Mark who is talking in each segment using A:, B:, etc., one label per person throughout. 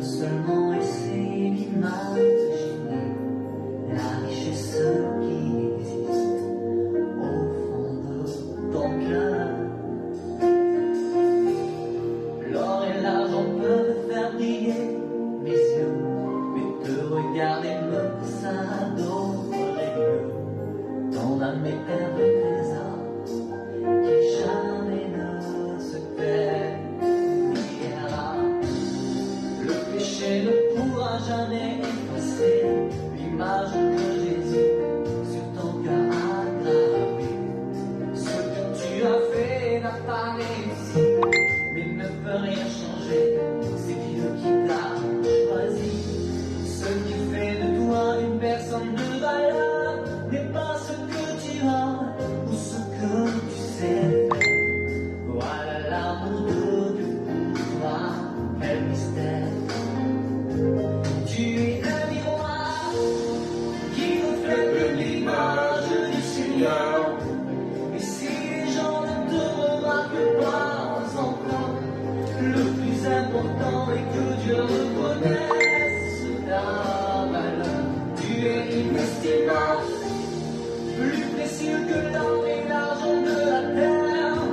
A: seulement essayer d'imaginer la richesse qui existe au fond de ton cœur. L'or et l'argent peuvent faire briller mes yeux, mais te regarder me pousse à adorer Dieu. Ton âme est un trésor qui jamais ne se perdra. Le péché ne pourra jamais effacer l'image de Jésus sur ton cœur aggravé. Ce que tu as fait n'a pas réussi, mais ne peut rien changer. C'est Dieu qui t'a choisi. Ce qui fait de toi une personne de valeur n'est pas ce que tu as ou ce que tu sais faire. Voilà l'amour de Dieu pour toi, quel mystère. Tu es un miroir qui reflète l'image du Seigneur. Et si les gens ne te remarquent pas encore, le plus important est que Dieu reconnaisse ta valeur. Tu es inestimable, plus précieux que l'or et l'argent de la terre.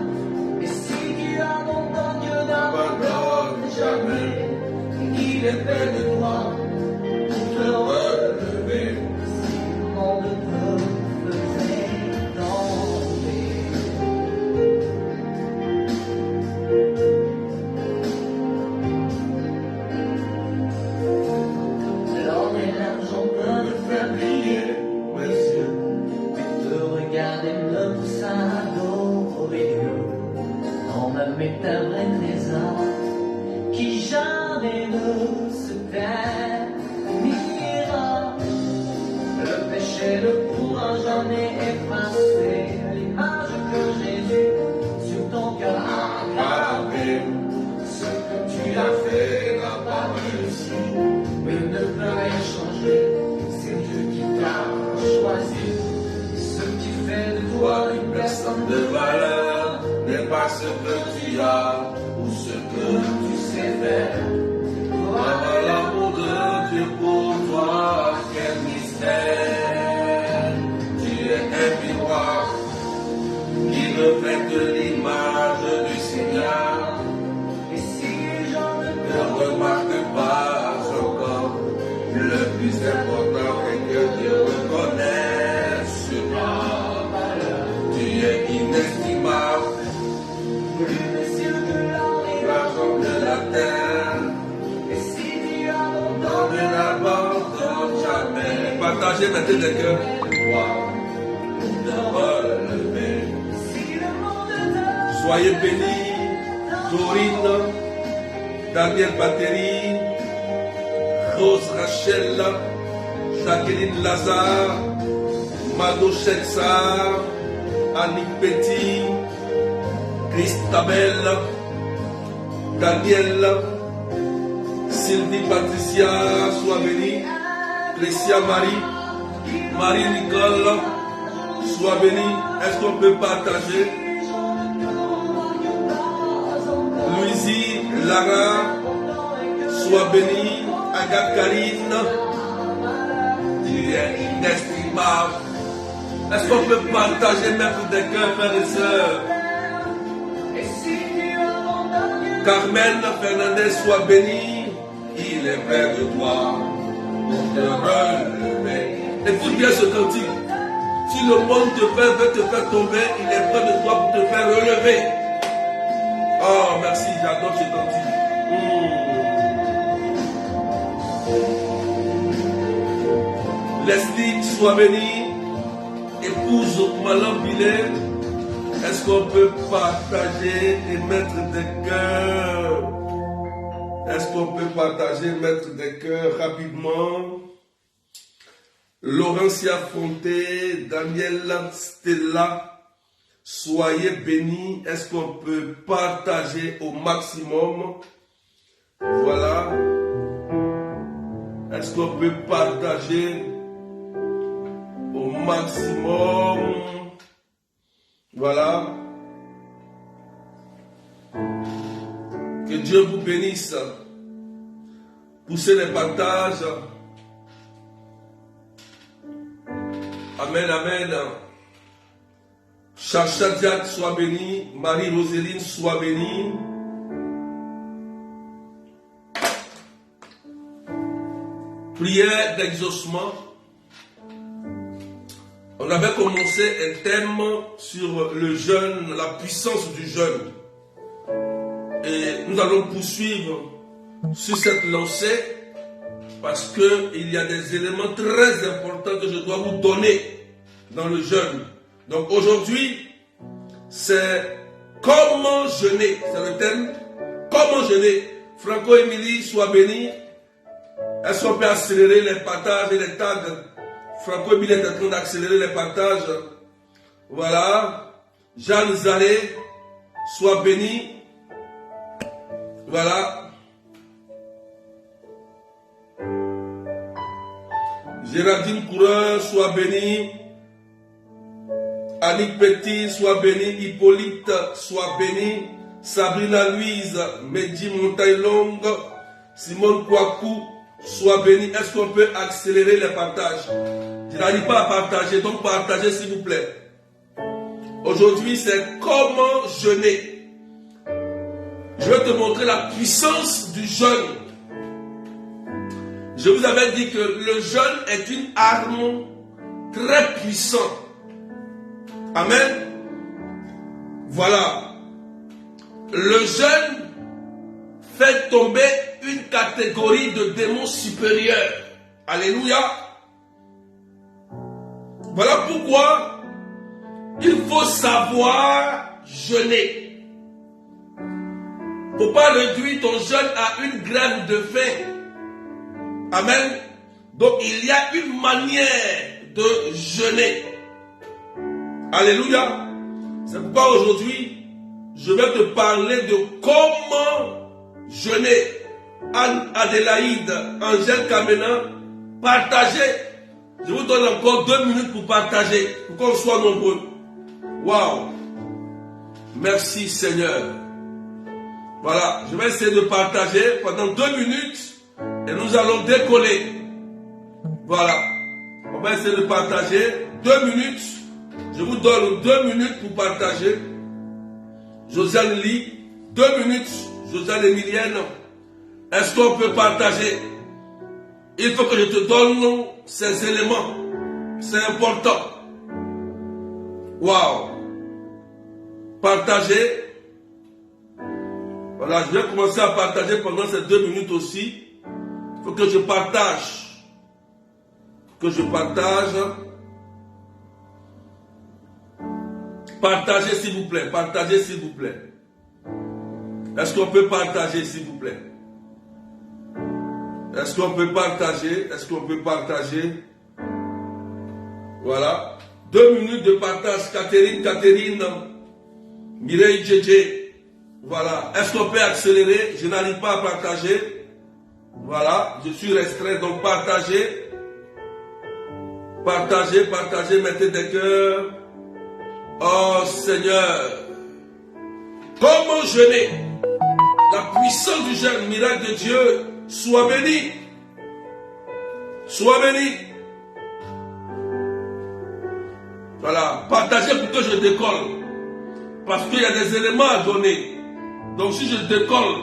A: Et si tu abandonnes, Dieu n'abandonne jamais. Il est près de toi pour te relever. Si le monde te faisait tomber. L'or et l'argent peuvent faire briller mes yeux, mais te regarder me pousse à adorer Dieu. Ton âme est un vrai trésor qui jamais ne se ternira. Le péché ne pourra jamais effacer l'image que Jésus sur ton cœur a gravé. Ce que tu as fait n'a pas réussi, mais ne peut rien changer. C'est Dieu qui t'a choisi. Ce qui fait de toi une personne de valeur n'est pas ce que tu as ou ce que tu sais faire. Voilà l'amour de Dieu pour toi, quel mystère. Tu es un miroir qui reflète l'image du Seigneur. Et si les gens ne te remarquent pas encore, le plus important est que Dieu reconnaisse ta valeur. Tu es inestimable, plus précieux que l'or et l'argent de la terre. Et si tu abandonnes, ne l'abandonne jamais. Partagez maintenant les cœurs. Pour te relever. Si le monde te soyez bénis, Dorine, Daniel Battery, Rose Rachel, Jacqueline Lazare, Mado Chelsar, Annick Petit, Christabel, Daniel, Sylvie Patricia, sois bénie, Clécia Marie, Marie-Nicole, sois bénie. Est-ce qu'on peut partager? Louisie, Lara, sois bénie. Agathe Karine, tu es inestimable. Est-ce qu'on peut partager, mettre des cœurs, frères et sœurs? Carmen Fernandez, sois bénie. Il est près de toi pour te relever. Écoute bien ce cantique. Si le monde veut te faire tomber, il est près de toi pour te faire relever. Oh, merci, j'adore ce cantique. Leslie, sois bénie. Épouse Malam Billet. Est-ce qu'on peut partager et mettre des cœurs? Est-ce qu'on peut partager, mettre des cœurs rapidement? Laurentia Fonté, Daniel Stella, soyez bénis. Est-ce qu'on peut partager au maximum? Voilà. Est-ce qu'on peut partager au maximum? Voilà. Que Dieu vous bénisse.
B: pousser les partages. Amen, amen. Chacha Diak soit béni. Marie-Roséline soit bénie. Prière d'exaucement. On avait commencé un thème sur le jeûne, la puissance du jeûne. Et nous allons poursuivre sur cette lancée parce qu'il y a des éléments très importants que je dois vous donner dans le jeûne. Donc aujourd'hui, c'est comment jeûner. C'est le thème. Comment jeûner. Franco-Émilie, sois béni. Est-ce qu'on peut accélérer les partages et les tags? Franco-Émilie est en train d'accélérer les partages. Voilà. Jeanne Zalé, sois béni. Voilà. Géraldine Coureur, sois béni. Annick Petit, sois béni. Hippolyte, sois béni. Sabrina Louise, Mehdi Montaille-Longue, Simone Kouakou, sois béni. Est-ce qu'on peut accélérer les partages? Je n'arrive pas à partager, donc partagez s'il vous plaît. Aujourd'hui, c'est comment jeûner. Je vais te montrer la puissance du jeûne. Je vous avais dit que le jeûne est une arme très puissante. Amen. Voilà. Le jeûne fait tomber une catégorie de démons supérieurs. Alléluia. Voilà pourquoi il faut savoir jeûner. Il ne faut pas réduire ton jeûne à une grève de faim. Amen. Donc il y a une manière de jeûner. Alléluia. C'est pourquoi aujourd'hui, je vais te parler de comment jeûner. Anne Adélaïde, Angèle Kamena, partagez. Je vous donne encore 2 minutes pour partager, pour qu'on soit nombreux. Waouh! Merci Seigneur. Voilà, je vais essayer de partager pendant 2 minutes et nous allons décoller. Voilà, on va essayer de partager 2 minutes. Je vous donne 2 minutes pour partager. Josiane Lee, 2 minutes. Josiane Emilienne, est-ce qu'on peut partager? Il faut que je te donne ces éléments. C'est important. Waouh! Partager. Voilà, je vais commencer à partager pendant ces 2 minutes aussi. Il faut que je partage. Partagez s'il vous plaît. Partagez s'il vous plaît. Est-ce qu'on peut partager s'il vous plaît? Est-ce qu'on peut partager? Est-ce qu'on peut partager? Voilà. 2 minutes de partage. Catherine, Mireille Djedje. Voilà. Est-ce qu'on peut accélérer? Je n'arrive pas à partager. Voilà. Je suis restreint. Donc partagez. Partagez. Mettez des cœurs. Oh Seigneur. Comment jeûner? La puissance du jeûne, miracle de Dieu. Sois béni. Sois béni. Voilà. Partagez pour que je décolle. Parce qu'il y a des éléments à donner. Donc si je décolle,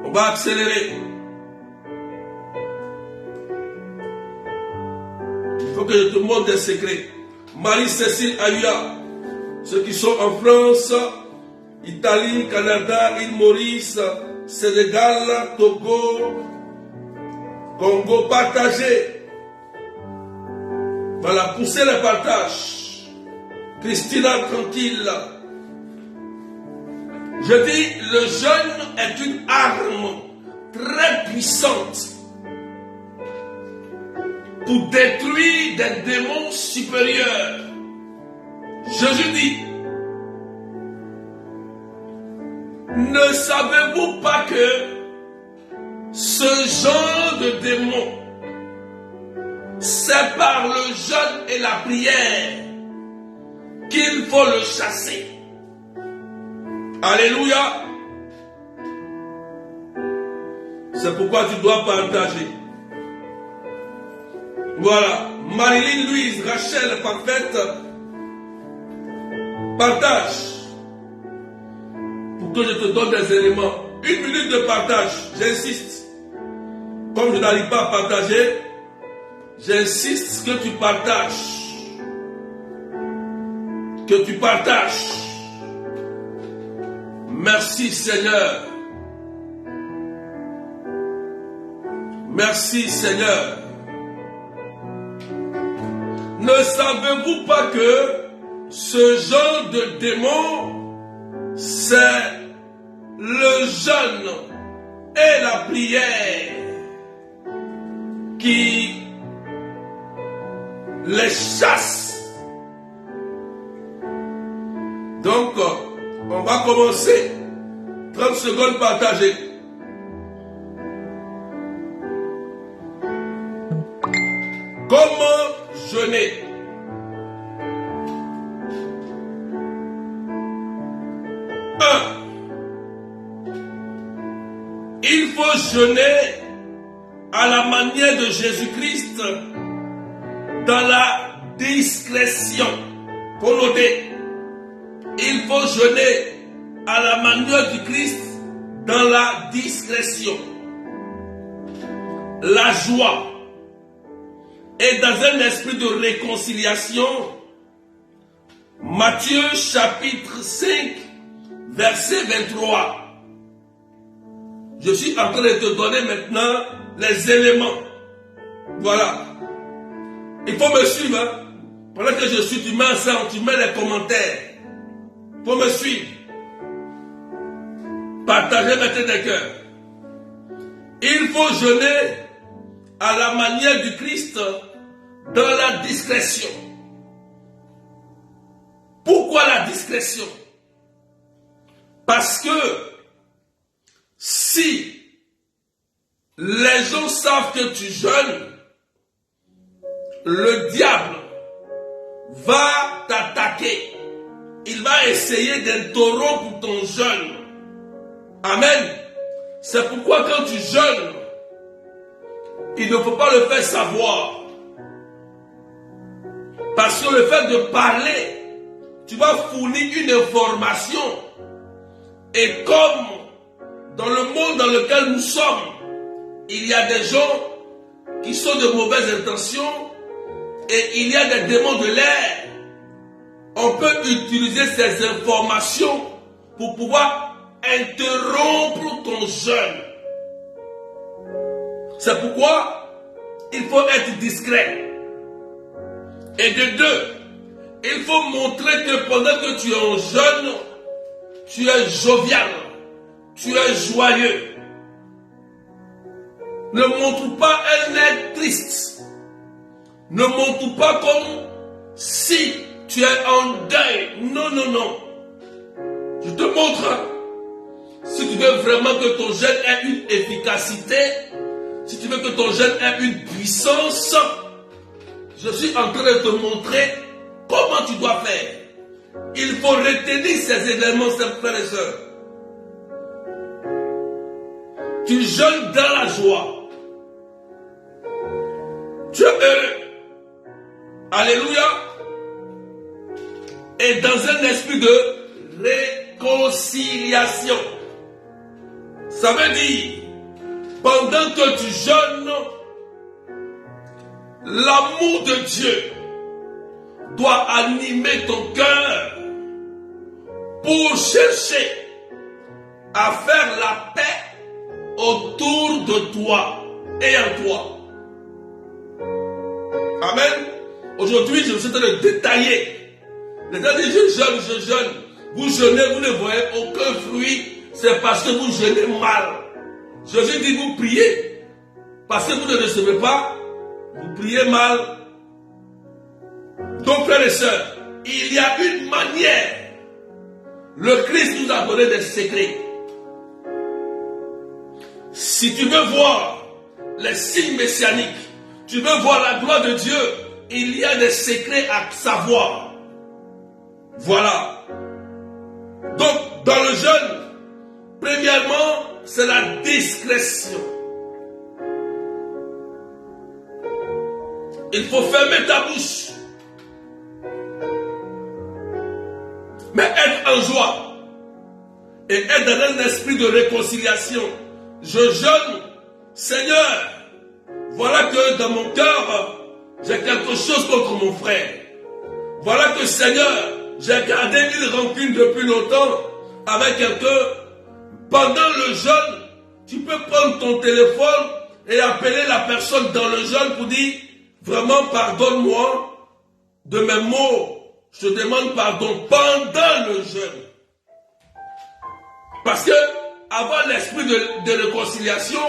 B: on va accélérer. Il faut que je te montre des secrets. Marie-Cécile Ayua. Ceux qui sont en France, Italie, Canada, île Maurice, Sénégal, Togo, Congo, partagez. Voilà, poussez les partages. Christina, tranquille. Je dis, le jeûne est une arme très puissante pour détruire des démons supérieurs. Jésus dit, ne savez-vous pas que ce genre de démon, c'est par le jeûne et la prière qu'il faut le chasser? Alléluia. C'est pourquoi tu dois partager. Voilà. Marilyn, Louise, Rachel, parfaite. Partage. Pour que je te donne des éléments. 1 minute de partage. J'insiste. Comme je n'arrive pas à partager, j'insiste que tu partages. Que tu partages. Merci Seigneur. Merci Seigneur. Ne savez-vous pas que ce genre de démon, c'est le jeûne et la prière qui les chasse. Donc, on va commencer. 30 secondes partagées. Comment jeûner? Il faut jeûner à la manière de Jésus-Christ dans la discrétion. Pour noter, il faut jeûner à la manière du Christ dans la discrétion. La joie et dans un esprit de réconciliation. Matthieu chapitre 5 verset 23. Je suis en train de te donner maintenant les éléments. Voilà. Il faut me suivre. Hein? Pendant que je suis, tu mets ensemble, tu mets les commentaires. Il faut me suivre. Partagez maintenant des cœurs. Il faut jeûner à la manière du Christ dans la discrétion. Pourquoi la discrétion? Parce que si les gens savent que tu jeûnes, le diable va t'attaquer. Il va essayer d'interrompre ton jeûne. Amen. C'est pourquoi quand tu jeûnes, il ne faut pas le faire savoir. Parce que le fait de parler, tu vas fournir une information. Et comme dans le monde dans lequel nous sommes, il y a des gens qui sont de mauvaises intentions et il y a des démons de l'air, on peut utiliser ces informations pour pouvoir interrompre ton jeûne. C'est pourquoi il faut être discret. Et de deux, il faut montrer que pendant que tu es en jeûne, tu es jovial, tu es joyeux. Ne montre pas un air triste. Ne montre pas comme si tu es en deuil. Non, non, non. Je te montre, si tu veux vraiment que ton jeûne ait une efficacité, si tu veux que ton jeûne ait une puissance, je suis en train de te montrer comment tu dois faire. Il faut retenir ces événements, frères et sœurs. Tu jeûnes dans la joie. Tu es heureux. Alléluia. Et dans un esprit de réconciliation. Ça veut dire, pendant que tu jeûnes, l'amour de Dieu doit animer ton cœur pour chercher à faire la paix autour de toi et en toi. Amen. Aujourd'hui, je suis en train de détailler. Les gens disent, je jeûne. Vous jeûnez, vous ne voyez aucun fruit. C'est parce que vous jeûnez mal. Jésus dit, vous priez. Parce que vous ne recevez pas. Vous priez mal. Donc, frères et sœurs, il y a une manière. Le Christ nous a donné des secrets. Si tu veux voir les signes messianiques, tu veux voir la gloire de Dieu, il y a des secrets à savoir. Voilà. Donc, dans le jeûne, premièrement, c'est la discrétion. il faut fermer ta bouche. Mais être en joie et être dans un esprit de réconciliation. Je jeûne, Seigneur, voilà que dans mon cœur, j'ai quelque chose contre mon frère. Voilà que Seigneur, j'ai gardé une rancune depuis longtemps avec quelqu'un. Pendant le jeûne, tu peux prendre ton téléphone et appeler la personne dans le jeûne pour dire, vraiment pardonne-moi de mes mots. Je te demande pardon pendant le jeûne. Parce que avant l'esprit de réconciliation,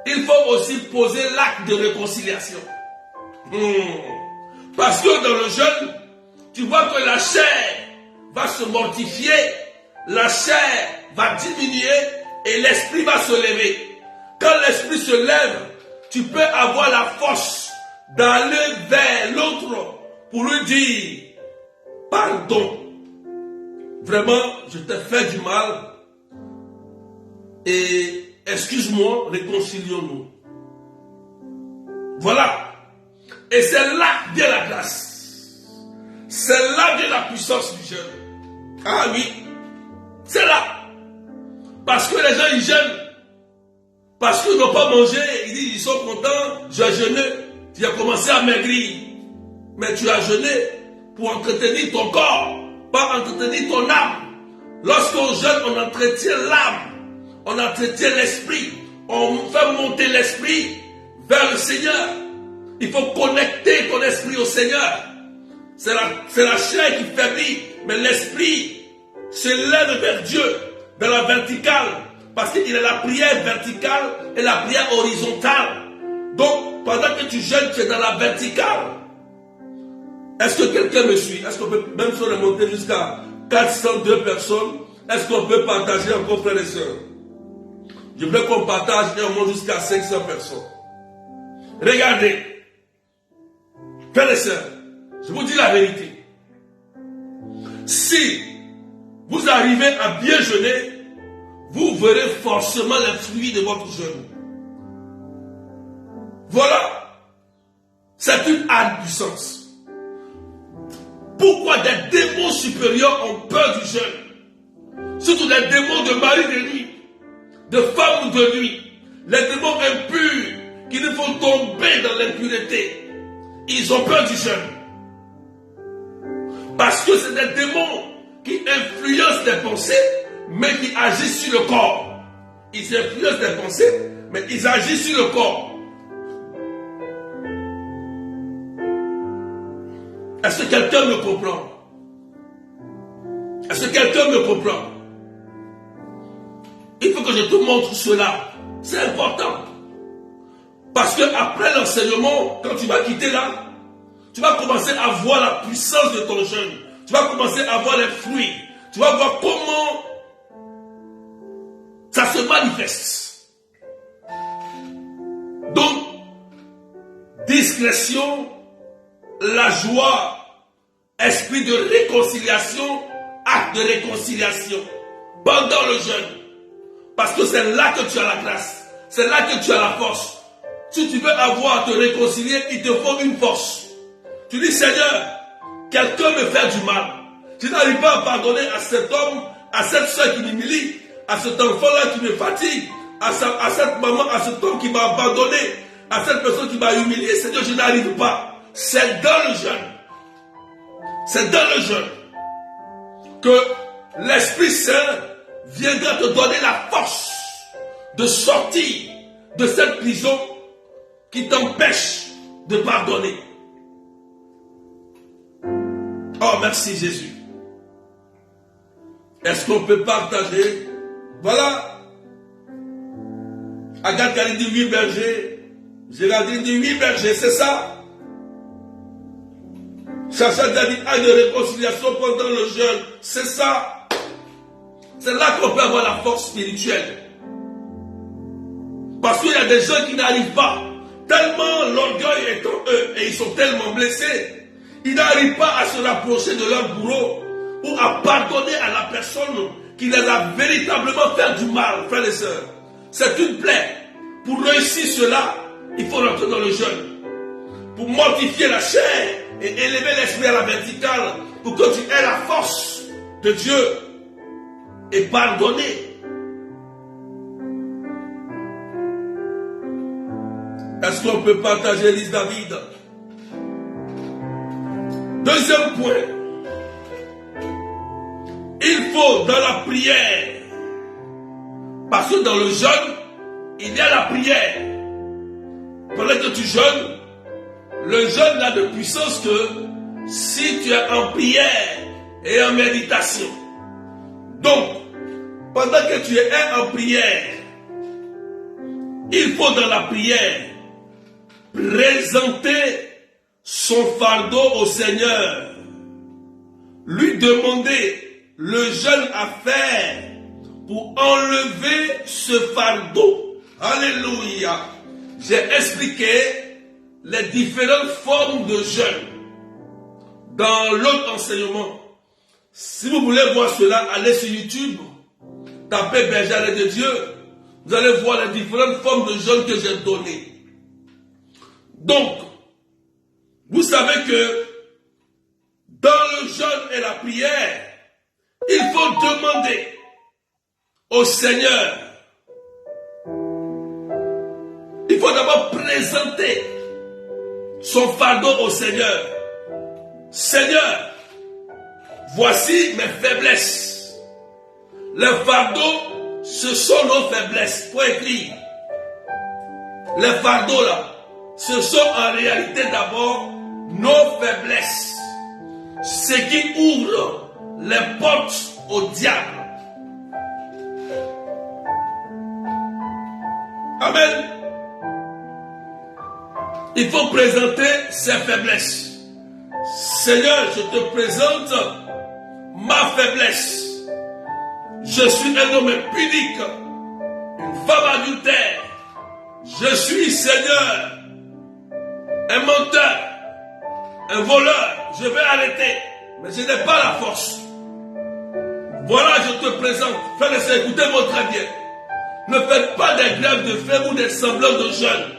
B: il faut aussi poser l'acte de réconciliation. Parce que dans le jeûne, tu vois que la chair va se mortifier, la chair va diminuer et l'esprit va se lever. Quand l'esprit se lève, tu peux avoir la force d'aller vers l'autre pour lui dire pardon. Vraiment, je t'ai fait du mal et excuse-moi, réconcilions-nous. Voilà. Et c'est là que vient la grâce. C'est là que vient la puissance du jeûne. Ah oui, c'est là. Parce que les gens ils jeûnent. Parce qu'ils n'ont pas mangé. Ils disent ils sont contents. J'ai jeûné. Tu as commencé à maigrir. Mais tu as jeûné pour entretenir ton corps, pas entretenir ton âme. Lorsqu'on jeûne, on entretient l'âme. On entretient l'esprit. On fait monter l'esprit vers le Seigneur. Il faut connecter ton esprit au Seigneur. C'est la chair qui faiblit, mais l'esprit se lève vers Dieu, vers la verticale, parce qu'il y a la prière verticale et la prière horizontale. Donc, pendant que tu jeûnes, tu es dans la verticale. Est-ce que quelqu'un me suit? Est-ce qu'on peut même se remonter jusqu'à 402 personnes? Est-ce qu'on peut partager encore, frères et sœurs? Je veux qu'on partage et on monte jusqu'à 500 personnes. Regardez, frères et sœurs, je vous dis la vérité. Si vous arrivez à bien jeûner, vous verrez forcément les fruits de votre jeûne. Voilà. C'est une âme puissance. Pourquoi des démons supérieurs ont peur du jeûne? Surtout les démons de mari de nuit, de femme de nuit, les démons impurs qui nous font tomber dans l'impureté. Ils ont peur du jeûne. Parce que c'est des démons qui influencent les pensées, mais qui agissent sur le corps. Ils influencent les pensées, mais ils agissent sur le corps. Est-ce que quelqu'un me comprend? Est-ce que quelqu'un me comprend? Il faut que je te montre cela. C'est important. Parce que après l'enseignement, quand tu vas quitter là, tu vas commencer à voir la puissance de ton jeûne. Tu vas commencer à voir les fruits. Tu vas voir comment ça se manifeste. Donc, discrétion, la joie, esprit de réconciliation, acte de réconciliation pendant le jeûne. Parce que c'est là que tu as la grâce. C'est là que tu as la force. Si tu veux avoir à te réconcilier, il te faut une force. Tu dis, Seigneur, quelqu'un me fait du mal. Je n'arrive pas à pardonner à cet homme, à cette soeur qui m'humilie, à cet enfant-là qui me fatigue, à cette maman, à cet homme qui m'a abandonné, à cette personne qui m'a humilié. Seigneur, je n'arrive pas. C'est dans le jeûne. C'est dans le jeûne que l'Esprit Saint viendra te donner la force de sortir de cette prison qui t'empêche de pardonner. Oh, merci Jésus. Est-ce qu'on peut partager? Voilà. Agathe a dit 8 bergers. Géraldine dit 8 bergers, c'est ça. Chacha dit acte de réconciliation pendant le jeûne. C'est ça. C'est là qu'on peut avoir la force spirituelle. Parce qu'il y a des gens qui n'arrivent pas. Tellement l'orgueil est en eux et ils sont tellement blessés. Ils n'arrivent pas à se rapprocher de leur bourreau ou à pardonner à la personne qui les a véritablement fait du mal, frères et sœurs. C'est une plaie. Pour réussir cela, il faut rentrer dans le jeûne. pour mortifier la chair et élever l'esprit à la verticale, pour que tu aies la force de Dieu et pardonner. Est-ce qu'on peut partager l'Église David? Deuxième point, il faut dans la prière, parce que dans le jeûne, il y a la prière. Pendant que tu jeûnes, le jeûne n'a de puissance que si tu es en prière et en méditation. Donc, pendant que tu es en prière, il faut dans la prière présenter son fardeau au Seigneur, lui demander le jeûne à faire pour enlever ce fardeau. Alléluia. J'ai expliqué les différentes formes de jeûne dans l'autre enseignement. Si vous voulez voir cela, allez sur YouTube, tapez Berger de Dieu, vous allez voir les différentes formes de jeûne que j'ai données. Donc, vous savez que dans le jeûne et la prière, il faut demander au Seigneur. Il faut d'abord présenter son fardeau au Seigneur. Seigneur, voici mes faiblesses. Les fardeaux, ce sont nos faiblesses. Faut écrire. Les fardeaux là, ce sont en réalité d'abord nos faiblesses. Ce qui ouvre les portes au diable. Amen. Il faut présenter ses faiblesses. Seigneur, je te présente ma faiblesse. Je suis un homme impudique, une femme adultère. Je suis, Seigneur, un menteur, un voleur. Je vais arrêter, mais je n'ai pas la force. Voilà, je te présente. Fais-le écouter-moi très bien. Ne faites pas des grèves de faim ou des semblants de jeûne.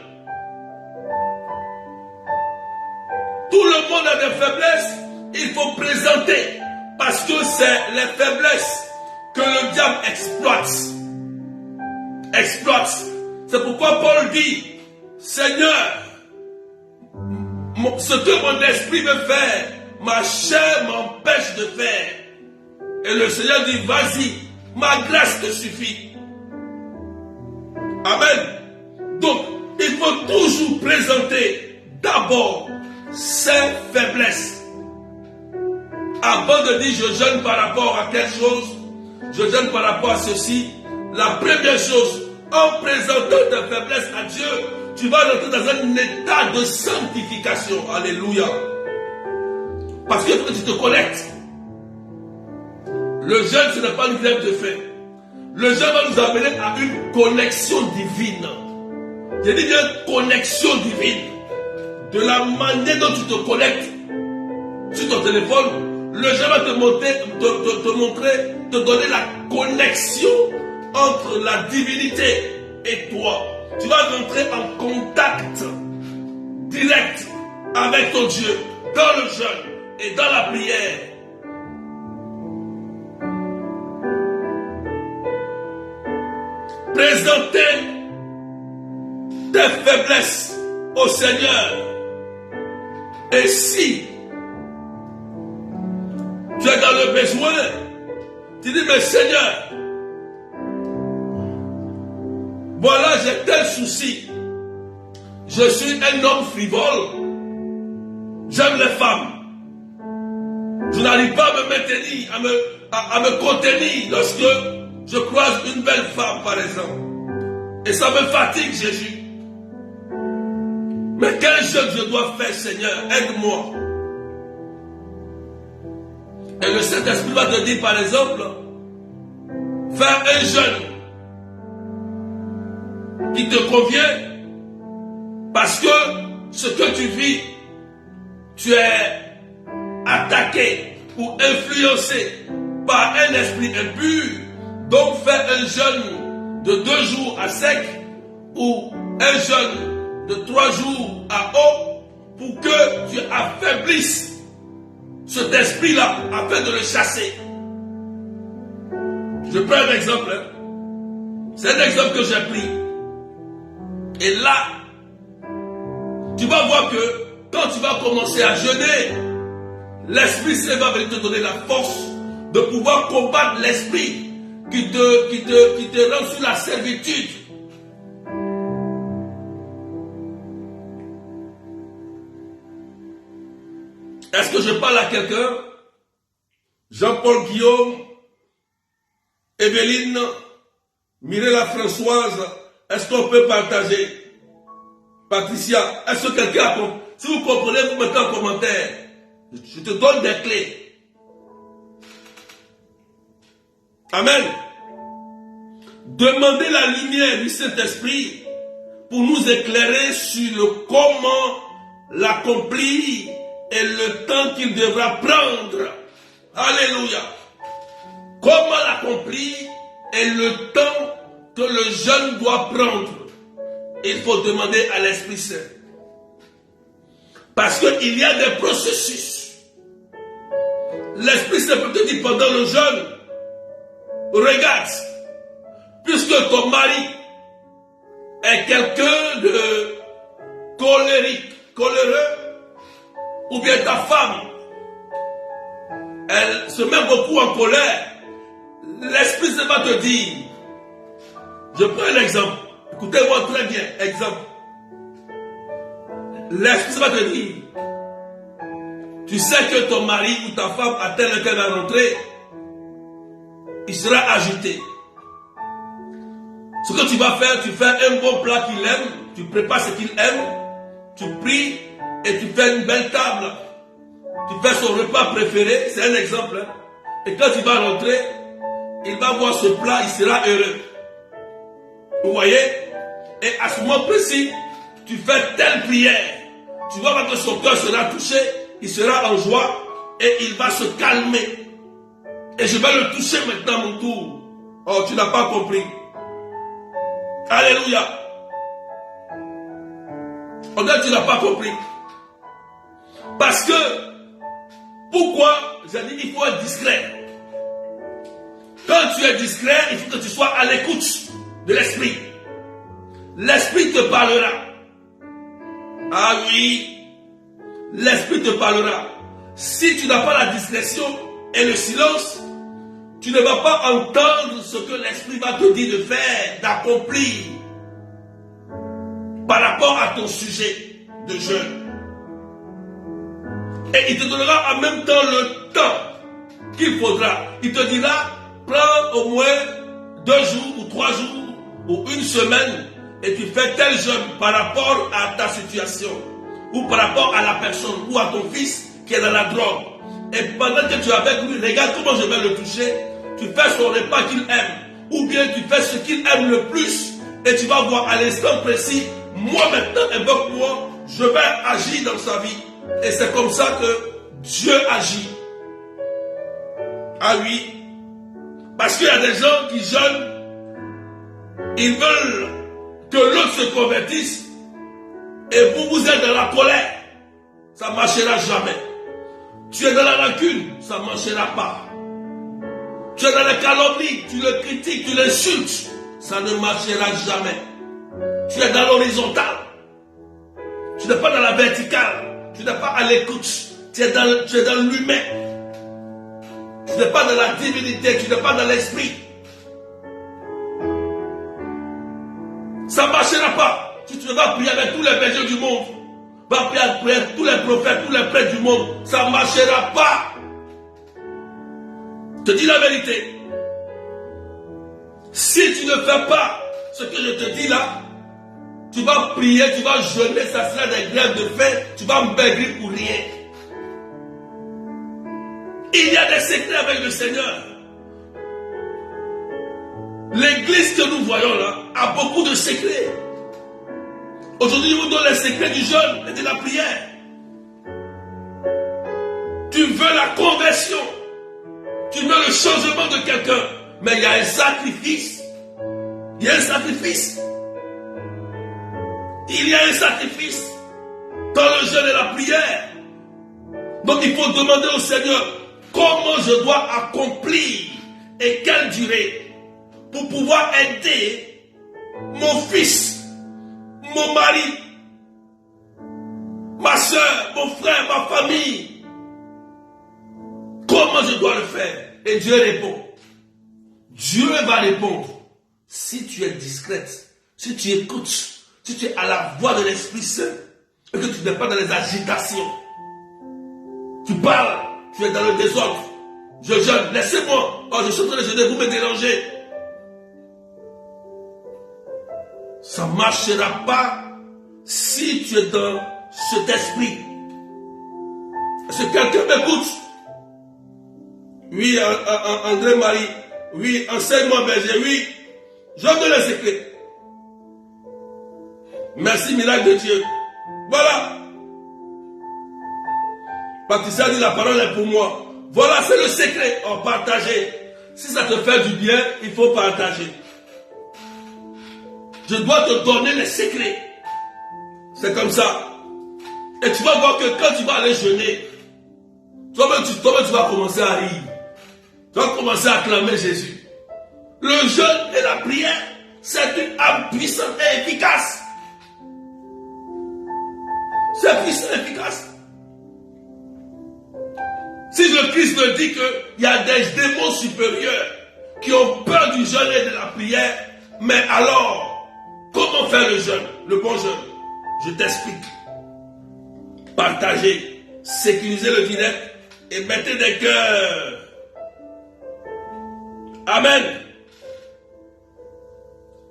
B: Tout le monde a des faiblesses, il faut présenter. Parce que c'est les faiblesses que le diable exploite. C'est pourquoi Paul dit, Seigneur, ce que mon esprit veut faire, ma chair m'empêche de faire. Et le Seigneur dit, vas-y, ma grâce te suffit. Amen. Donc, il faut toujours présenter d'abord ses faiblesses. Avant de dire je jeûne par rapport à quelque chose, je jeûne par rapport à ceci, la première chose, en présentant tes faiblesses à Dieu, tu vas rentrer dans un état de sanctification. Alléluia. Parce que tu te connectes. Le jeûne, ce n'est pas une grève de faim. Le jeûne va nous amener à une connexion divine. J'ai dit une connexion divine. De la manière dont tu te connectes sur ton téléphone, le jeûne va te donner la connexion entre la divinité et toi. Tu vas rentrer en contact direct avec ton Dieu dans le jeûne et dans la prière. Présenter tes faiblesses au Seigneur. Et si tu es dans le besoin, tu dis, mais Seigneur, voilà, j'ai tel souci. Je suis un homme frivole. J'aime les femmes. Je n'arrive pas à me maintenir, à me contenir lorsque je croise une belle femme, par exemple. Et ça me fatigue, Jésus. Mais quel jeûne je dois faire, Seigneur? Aide-moi. Et le Saint-Esprit va te dire, par exemple, faire un jeûne qui te convient, parce que ce que tu vis, tu es attaqué ou influencé par un esprit impur. Donc fais un jeûne de 2 jours à sec ou un jeûne de 3 jours à eau pour que tu affaiblisses cet esprit-là afin de le chasser. Je prends un exemple. C'est un exemple que j'ai pris. Et là, tu vas voir que quand tu vas commencer à jeûner, l'Esprit Saint va venir te donner la force de pouvoir combattre l'esprit qui te rend sur la servitude. Est-ce que je parle à quelqu'un? Jean-Paul Guillaume, Evelyne, Mirella Françoise, est-ce qu'on peut partager? Patricia, est-ce que quelqu'un a compris? Si vous comprenez, vous mettez en commentaire. Je te donne des clés. Amen. Demandez la lumière du Saint-Esprit pour nous éclairer sur le comment l'accomplir et le temps qu'il devra prendre. Alléluia. Comment l'accomplir et le temps que le jeune doit prendre. Il faut demander à l'Esprit Saint. Parce qu'il y a des processus. L'Esprit Saint peut te dire pendant le jeûne, regarde, puisque ton mari est quelqu'un de colérique, coléreux, ou bien ta femme, elle se met beaucoup en colère, l'Esprit Saint va te dire, je prends un exemple, écoutez-moi très bien, exemple. L'Esprit Saint va te dire, tu sais que ton mari ou ta femme à tel lequel va rentrer, il sera agité. Ce que tu vas faire, tu fais un bon plat qu'il aime, tu prépares ce qu'il aime, tu pries et tu fais une belle table. Tu fais son repas préféré, c'est un exemple. Et quand tu vas rentrer, il va voir ce plat, il sera heureux. Vous voyez? Et à ce moment précis, tu fais telle prière. Tu vois que son cœur sera touché, il sera en joie et il va se calmer. Et je vais le toucher maintenant à mon tour. Oh, tu n'as pas compris. Alléluia. On dit que tu n'as pas compris. Parce que, pourquoi? J'ai dit il faut être discret. Quand tu es discret, il faut que tu sois à l'écoute de l'esprit. L'esprit te parlera. Ah oui, l'esprit te parlera. Si tu n'as pas la discrétion et le silence, tu ne vas pas entendre ce que l'esprit va te dire de faire, d'accomplir par rapport à ton sujet de jeûne. Et il te donnera en même temps le temps qu'il faudra. Il te dira, prends au moins 2 jours ou 3 jours ou 1 semaine et tu fais tel jeûne par rapport à ta situation ou par rapport à la personne ou à ton fils qui est dans la drogue. Et pendant que tu es avec lui, regarde comment je vais le toucher. Tu fais son repas qu'il aime ou bien tu fais ce qu'il aime le plus et tu vas voir à l'instant précis, moi maintenant, invoque-moi, je vais agir dans sa vie. Et c'est comme ça que Dieu agit. Ah oui. Parce qu'il y a des gens qui jeûnent, ils veulent que l'autre se convertisse et vous êtes dans la colère. Ça ne marchera jamais. Tu es dans la rancune, ça ne marchera pas. Tu es dans la calomnie, tu le critiques, tu l'insultes, ça ne marchera jamais. Tu es dans l'horizontale. Tu n'es pas dans la verticale. Tu n'es pas à l'écoute. Tu es dans l'humain. Tu n'es pas dans la divinité. Tu n'es pas dans l'esprit. Ça ne marchera pas. Si tu vas prier avec tous les bergers du monde, va prier avec tous les prophètes, tous les prêtres du monde, ça ne marchera pas. Je te dis la vérité. Si tu ne fais pas ce que je te dis là, tu vas prier, tu vas jeûner, ça sera des grèves de faim, tu vas maigrir pour rien. Il y a des secrets avec le Seigneur. L'église que nous voyons là a beaucoup de secrets. Aujourd'hui, je vous donne les secrets du jeûne et de la prière. Tu veux la conversion, tu veux le changement de quelqu'un, mais il y a un sacrifice. Il y a un sacrifice. Il y a un sacrifice. dans le jeûne et la prière. Donc il faut demander au Seigneur comment je dois accomplir et quelle durée pour pouvoir aider mon fils, mon mari, ma soeur, mon frère, ma famille. Comment je dois le faire? Et Dieu répond. Dieu va répondre si tu es discrète, si tu écoutes, si tu es à la voix de l'Esprit Saint et que tu n'es pas dans les agitations. Tu parles, tu es dans le désordre. Je jeûne, laissez-moi. Oh, je suis en train de jeûner, vous me dérangez. Ça ne marchera pas si tu es dans cet esprit. Est-ce que quelqu'un m'écoute? Oui, André-Marie. Oui, enseigne-moi, berger. Oui, je donne le secret. Merci, miracle de Dieu. Voilà. Patricia dit la parole est pour moi. Voilà, c'est le secret. Oh, partagez. Si ça te fait du bien, il faut partager. Je dois te donner les secrets. C'est comme ça. Et tu vas voir que quand tu vas aller jeûner, toi-même tu vas commencer à rire. Tu vas commencer à acclamer Jésus. Le jeûne et la prière, c'est une arme puissante et efficace. C'est puissant et efficace. Si le Christ me dit qu'il y a des démons supérieurs qui ont peur du jeûne et de la prière, mais alors, comment faire le jeûne, le bon jeûne? Je t'explique. Partagez, sécurisez le direct et mettez des cœurs. Amen.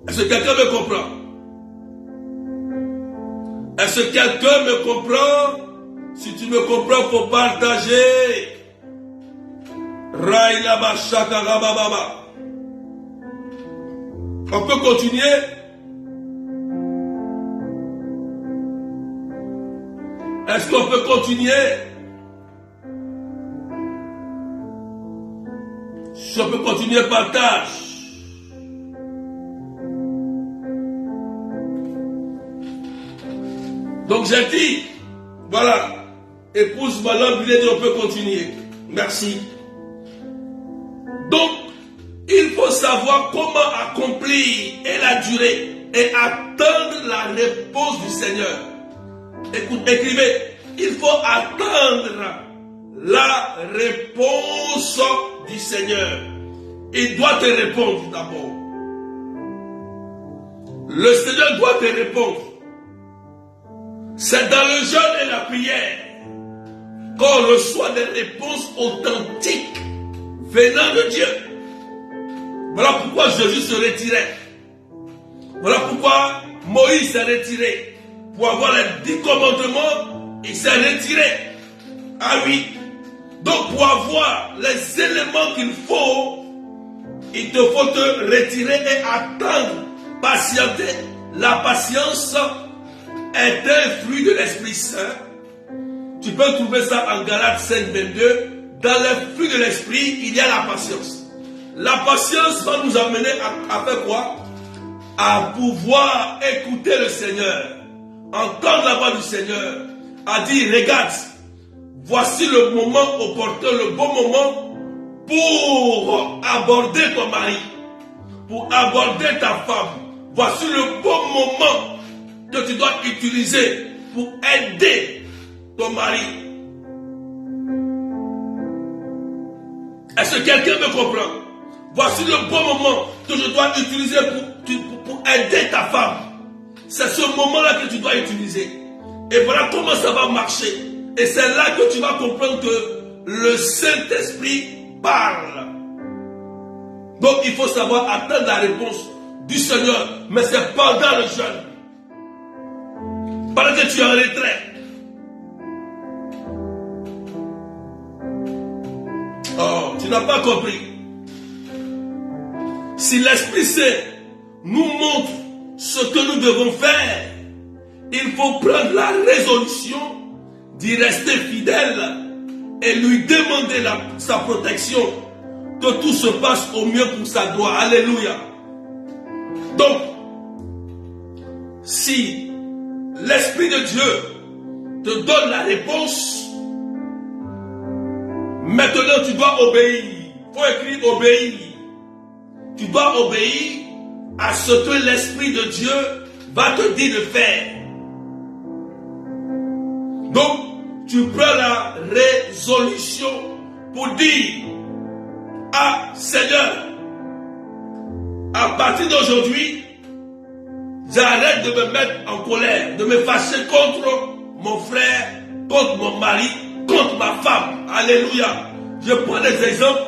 B: Est-ce que quelqu'un me comprend? Est-ce que quelqu'un me comprend? Si tu me comprends, il faut partager. Raïlaba shaka rabababa. On peut continuer? Est-ce qu'on peut continuer? Si on peut continuer, partage. Donc j'ai dit, voilà, épouse ma langue, il a dit on peut continuer. Merci. Donc, il faut savoir comment accomplir et la durée et attendre la réponse du Seigneur. Écoute, écrivez, il faut attendre la réponse du Seigneur. Il doit te répondre d'abord. Le Seigneur doit te répondre. C'est dans le jeûne et la prière qu'on reçoit des réponses authentiques venant de Dieu. Voilà pourquoi Jésus se retirait. Voilà pourquoi Moïse s'est retiré. Pour avoir les 10 commandements, il s'est retiré. Ah oui. Donc pour avoir les éléments qu'il faut, il te faut te retirer et attendre, patienter. La patience est un fruit de l'Esprit Saint. Tu peux trouver ça en Galates 5, 22. Dans les fruits de l'Esprit, il y a la patience. La patience va nous amener à faire quoi? À pouvoir écouter le Seigneur, entendre la voix du Seigneur, à dire, regarde, voici le moment opportun, le bon moment pour aborder ton mari, pour aborder ta femme. Voici le bon moment que tu dois utiliser pour aider ton mari. Est-ce que quelqu'un me comprend? Voici le bon moment que je dois utiliser pour aider ta femme. C'est ce moment-là que tu dois utiliser. Et voilà comment ça va marcher. Et c'est là que tu vas comprendre que le Saint-Esprit parle. Donc il faut savoir attendre la réponse du Seigneur. Mais c'est pendant le jeûne. Pendant que tu es en retrait. Oh, tu n'as pas compris. Si l'Esprit Saint nous montre ce que nous devons faire, il faut prendre la résolution d'y rester fidèle et lui demander sa protection, que tout se passe au mieux pour sa gloire. Alléluia. Donc, si l'Esprit de Dieu te donne la réponse. Maintenant, tu dois obéir. Il faut écrire obéir. Tu dois obéir à ce que l'Esprit de Dieu va te dire de faire. Donc, tu prends la résolution pour dire: ah, Seigneur, à partir d'aujourd'hui, j'arrête de me mettre en colère, de me fâcher contre mon frère, contre mon mari, contre ma femme. Alléluia. Je prends des exemples.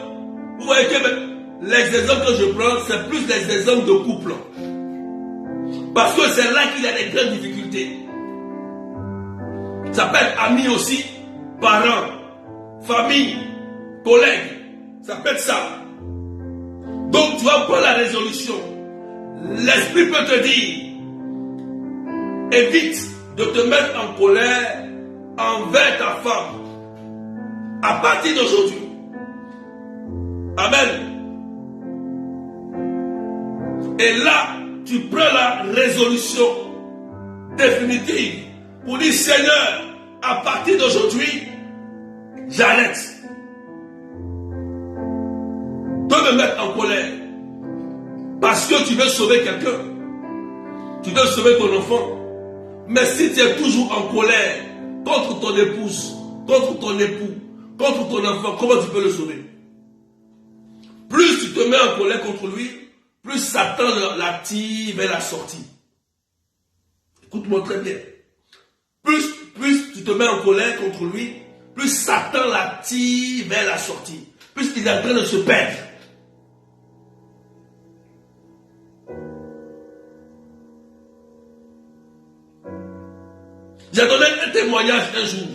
B: Vous voyez que les exemples que je prends, c'est plus des exemples de couple. Parce que c'est là qu'il y a des grandes difficultés. Ça peut être amis aussi, parents, famille, collègues. Ça peut être ça. Donc tu vas prendre la résolution. L'Esprit peut te dire: évite de te mettre en colère envers ta femme à partir d'aujourd'hui. Amen. Et là, tu prends la résolution définitive pour dire: Seigneur, à partir d'aujourd'hui, j'arrête de me mettre en colère. Parce que tu veux sauver quelqu'un. Tu veux sauver ton enfant. Mais si tu es toujours en colère contre ton épouse, contre ton époux, contre ton enfant, comment tu peux le sauver? Plus tu te mets en colère contre lui, plus Satan l'attire vers la sortie. Écoute-moi très bien. Plus tu te mets en colère contre lui, plus Satan l'attire vers la sortie. Plus il est en train de se perdre. J'ai donné un témoignage un jour.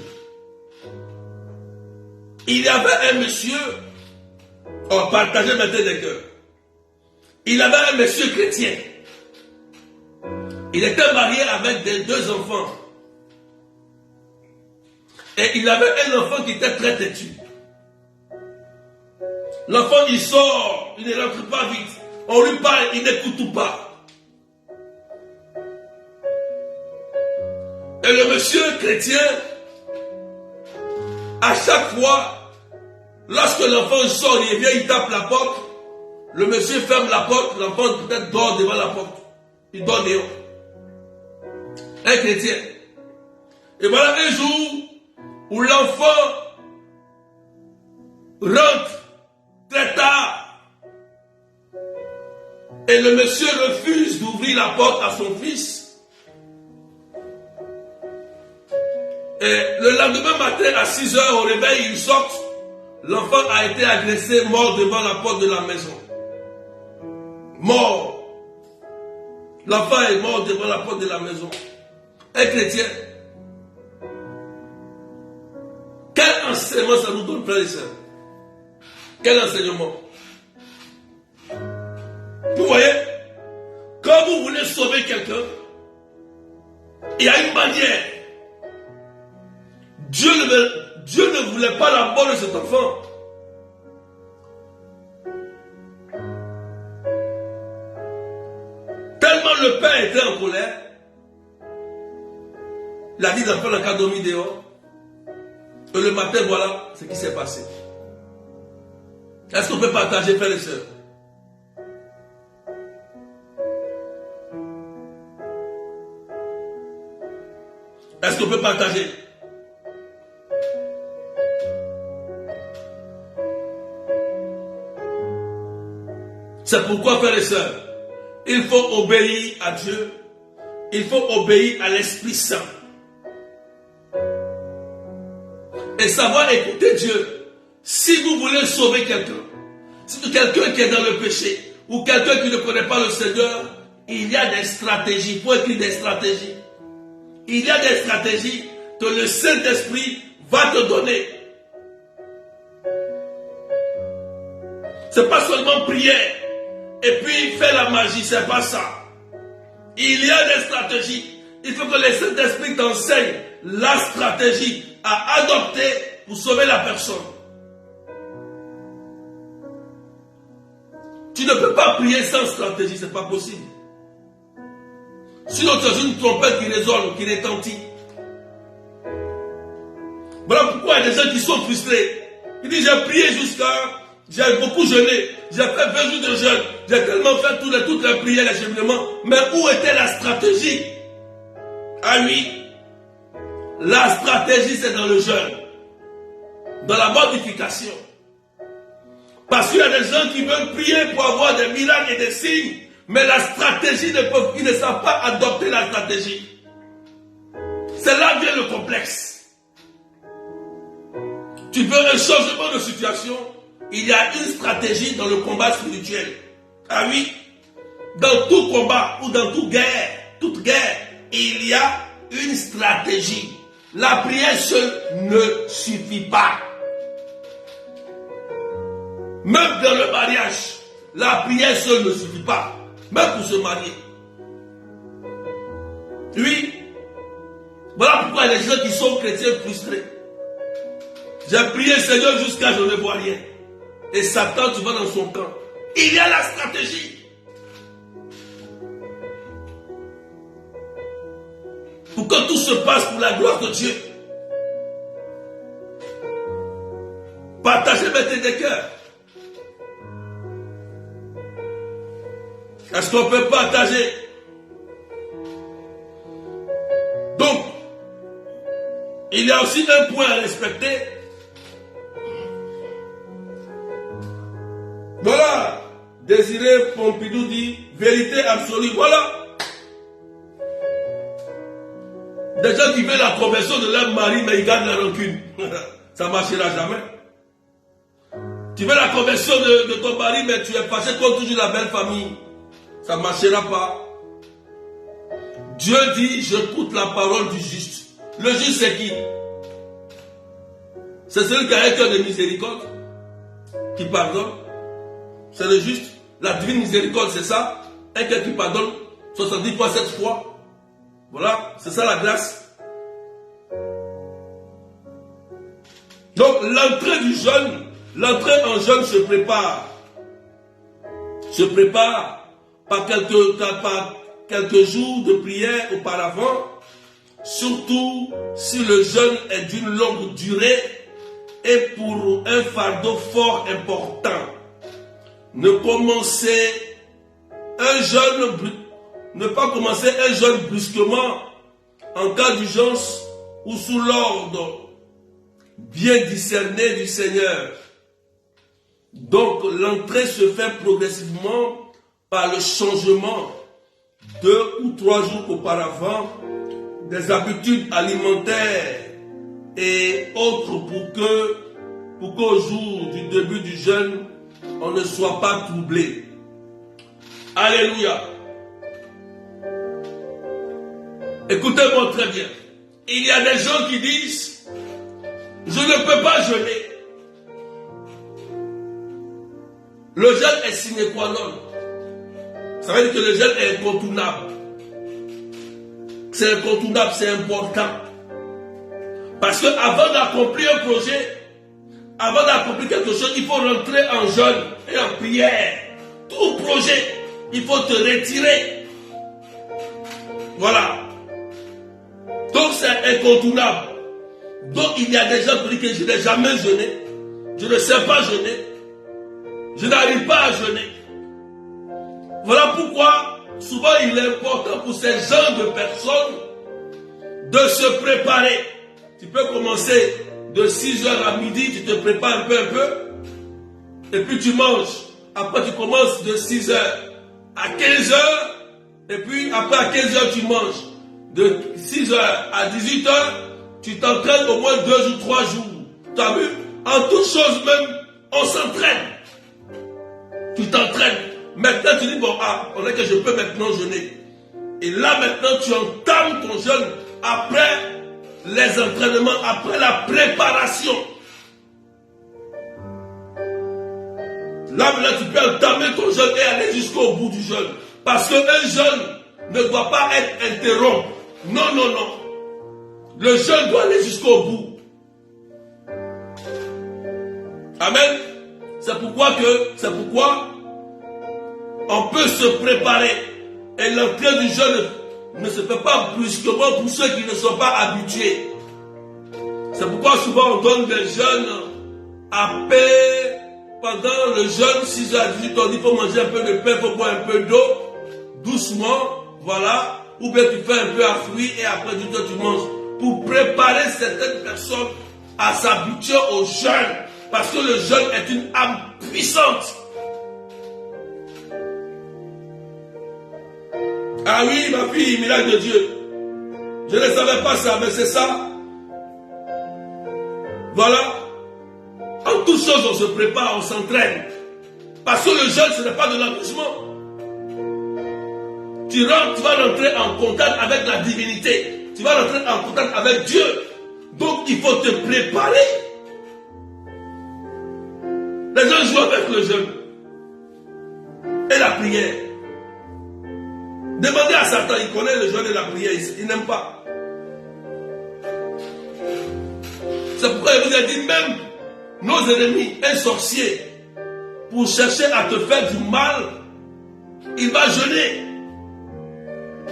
B: Il y avait un monsieur, on va partager maintenant des cœurs. Il avait un monsieur chrétien. Il était marié avec deux enfants. Et il avait un enfant qui était très têtu. L'enfant, il sort, il ne rentre pas vite. On lui parle, il n'écoute pas. Et le monsieur chrétien, à chaque fois, lorsque l'enfant sort, il vient, il tape la porte. Le monsieur ferme la porte, l'enfant peut-être dort devant la porte. Il dort dehors. Un chrétien. Et voilà un jour où l'enfant rentre très tard. Et le monsieur refuse d'ouvrir la porte à son fils. Et le lendemain matin, à 6 heures, au réveil, ils sortent. L'enfant a été agressé, mort devant la porte de la maison. Mort. L'enfant est mort devant la porte de la maison. Un chrétien. Quel enseignement ça nous donne, frères et sœurs? Quel enseignement? Vous voyez, quand vous voulez sauver quelqu'un, il y a une manière. Dieu ne voulait pas la mort de cet enfant. Tellement le père était en colère, il a dit l'enfant n'a qu'à dormir dehors. Et le matin, voilà ce qui s'est passé. Est-ce qu'on peut partager, frères et sœurs? Est-ce qu'on peut partager? C'est pourquoi, frères et sœurs, il faut obéir à Dieu. Il faut obéir à l'Esprit Saint. Et savoir écouter Dieu. Si vous voulez sauver quelqu'un, si quelqu'un qui est dans le péché, ou quelqu'un qui ne connaît pas le Seigneur, il y a des stratégies. Il faut écrire des stratégies. Il y a des stratégies que le Saint-Esprit va te donner. C'est pas seulement prière et puis faire la magie, c'est pas ça. Il y a des stratégies. Il faut que le Saint-Esprit t'enseigne la stratégie à adopter pour sauver la personne. Tu ne peux pas prier sans stratégie, c'est pas possible. Sinon tu as une trompette qui résonne, qui retentit. pourquoi il y a des gens qui sont frustrés. Ils disent, j'ai prié j'ai beaucoup jeûné, j'ai fait 20 jours de jeûne, j'ai tellement fait toutes les prières, les jeûnements. Mais où était la stratégie? Ah oui, la stratégie c'est dans le jeûne, dans la modification. Parce qu'il y a des gens qui veulent prier pour avoir des miracles et des signes, mais la stratégie, ils ne savent pas adopter la stratégie. C'est là vient le complexe. Tu veux un changement de situation, il y a une stratégie dans le combat spirituel. Ah oui, dans tout combat ou dans toute guerre, il y a une stratégie. La prière seule ne suffit pas. Même dans le mariage, la prière seule ne suffit pas. Même pour se marier. Oui. Voilà pourquoi il y a des gens qui sont chrétiens frustrés. J'ai prié Seigneur jusqu'à je ne vois rien. Et Satan, tu vas dans son camp. Il y a la stratégie. Pour que tout se passe pour la gloire de Dieu. Partagez mettez des cœurs. Est-ce qu'on peut partager? Donc, il y a aussi un point à respecter. Voilà. Désiré Pompidou dit vérité absolue. Voilà. Des gens qui veulent la conversion de leur mari, mais ils gardent la rancune. Ça ne marchera jamais. Tu veux la conversion de ton mari, mais tu es fâché contre toujours la belle famille. Ça ne marchera pas. Dieu dit, j'écoute la parole du juste. Le juste c'est qui? C'est celui qui a un cœur de miséricorde, qui pardonne. C'est le juste. La divine miséricorde, c'est ça. Un cœur qui pardonne 70 fois, 7 fois. Voilà, c'est ça la grâce. Donc l'entrée du jeûne, l'entrée en jeûne se prépare. Se prépare par quelques jours de prière auparavant, surtout si le jeûne est d'une longue durée et pour un fardeau fort important. Ne pas commencer un jeûne brusquement en cas d'urgence ou sous l'ordre bien discerné du Seigneur. Donc l'entrée se fait progressivement par le changement 2 ou 3 jours auparavant des habitudes alimentaires et autres pour qu'au jour du début du jeûne, on ne soit pas troublé. Alléluia. Écoutez-moi très bien. Il y a des gens qui disent, je ne peux pas jeûner. Le jeûne est sine qua non. Ça veut dire que le jeûne est incontournable. C'est incontournable, c'est important. Parce qu'avant d'accomplir un projet, avant d'accomplir quelque chose, il faut rentrer en jeûne et en prière. Tout projet, il faut te retirer. Voilà. Donc c'est incontournable. Donc il y a des gens qui disent que je n'ai jamais jeûné. Je ne sais pas jeûner. Je n'arrive pas à jeûner. Voilà pourquoi souvent il est important pour ces genres de personnes de se préparer. Tu peux commencer de 6h à midi, tu te prépares un peu, et puis tu manges. Après tu commences de 6h à 15h, et puis après à 15h tu manges. De 6h à 18h, tu t'entraînes au moins 2 ou 3 jours. Tu as vu? En toute chose même, on s'entraîne. Tu t'entraînes. Maintenant tu dis, bon, on est que je peux maintenant jeûner. Et là maintenant tu entames ton jeûne après les entraînements, après la préparation. Là maintenant tu peux entamer ton jeûne et aller jusqu'au bout du jeûne. Parce qu'un jeûne ne doit pas être interrompu. Non, non, non. Le jeûne doit aller jusqu'au bout. Amen. C'est pourquoi on peut se préparer. Et l'entrée du jeûne ne se fait pas brusquement pour ceux qui ne sont pas habitués. C'est pourquoi souvent on donne des jeûnes à paix. Pendant le jeûne, 6 à 18, on dit qu'il faut manger un peu de pain, il faut boire un peu d'eau, doucement, voilà. Ou bien tu fais un peu à fruits et après du temps tu manges. Pour préparer certaines personnes à s'habituer au jeûne. Parce que le jeûne est une âme puissante. Ah oui, ma fille, miracle de Dieu. Je ne savais pas ça, mais c'est ça. Voilà. En toutes choses, on se prépare, on s'entraîne. Parce que le jeûne, ce n'est pas de l'amusement. Tu vas rentrer en contact avec la divinité. Tu vas rentrer en contact avec Dieu. Donc, il faut te préparer. Les gens jouent avec le jeûne. Et la prière. Demandez à Satan, il connaît le jeûne et la prière, il n'aime pas. C'est pourquoi il vous a dit, même nos ennemis, un sorcier, pour chercher à te faire du mal, il va jeûner.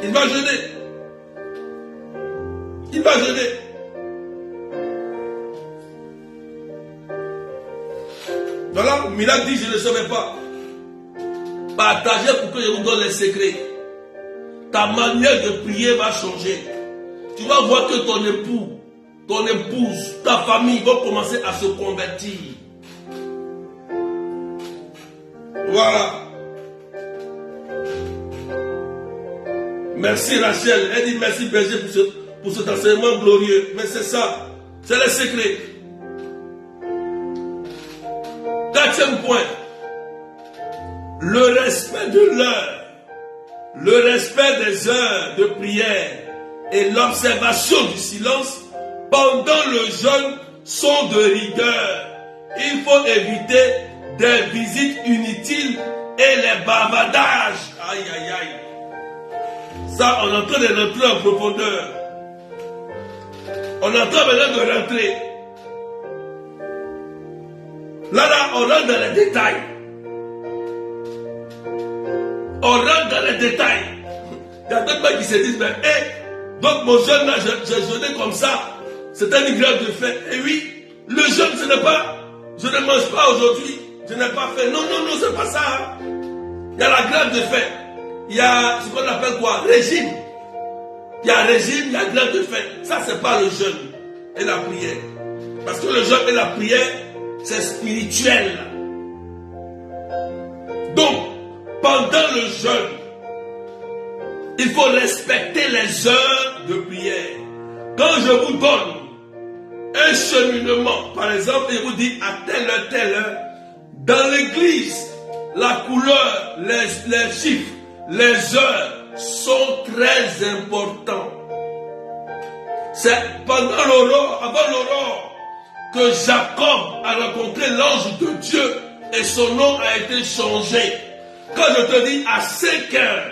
B: Il va jeûner. Il va jeûner. Voilà, Mila dit, je ne savais pas. Partagez pour que je vous donne les secrets. Ta manière de prier va changer. Tu vas voir que ton époux, ton épouse, ta famille vont commencer à se convertir. Voilà. Merci Rachel. Elle dit merci Berger pour cet enseignement glorieux. Mais c'est ça. C'est le secret. 4e point. Le respect de l'heure. Le respect des heures de prière et l'observation du silence pendant le jeûne sont de rigueur. Il faut éviter des visites inutiles et les bavardages. Aïe, aïe, aïe. Ça, on est en train de rentrer en profondeur. On est en train maintenant de rentrer. Là, on rentre dans les détails. On rentre dans les détails. Il y a d'autres gens qui se disent, mais donc mon jeûne là, j'ai jeûné comme ça, c'est un miracle de fait. Et oui, le jeûne, ce n'est pas, je ne mange pas aujourd'hui, je n'ai pas fait. Non, non, non, c'est pas ça. Il y a la grève de fait. Il y a ce qu'on appelle quoi? Régime. Il y a régime, il y a grève de fait. Ça, c'est pas le jeûne et la prière. Parce que le jeûne et la prière, c'est spirituel. Donc, pendant le jeûne, il faut respecter les heures de prière. Quand je vous donne un cheminement, par exemple, je vous dis à telle heure, dans l'église, la couleur, les chiffres, les heures sont très importants. C'est pendant l'aurore, avant l'aurore, que Jacob a rencontré l'ange de Dieu et son nom a été changé. Quand je te dis à 5 heures,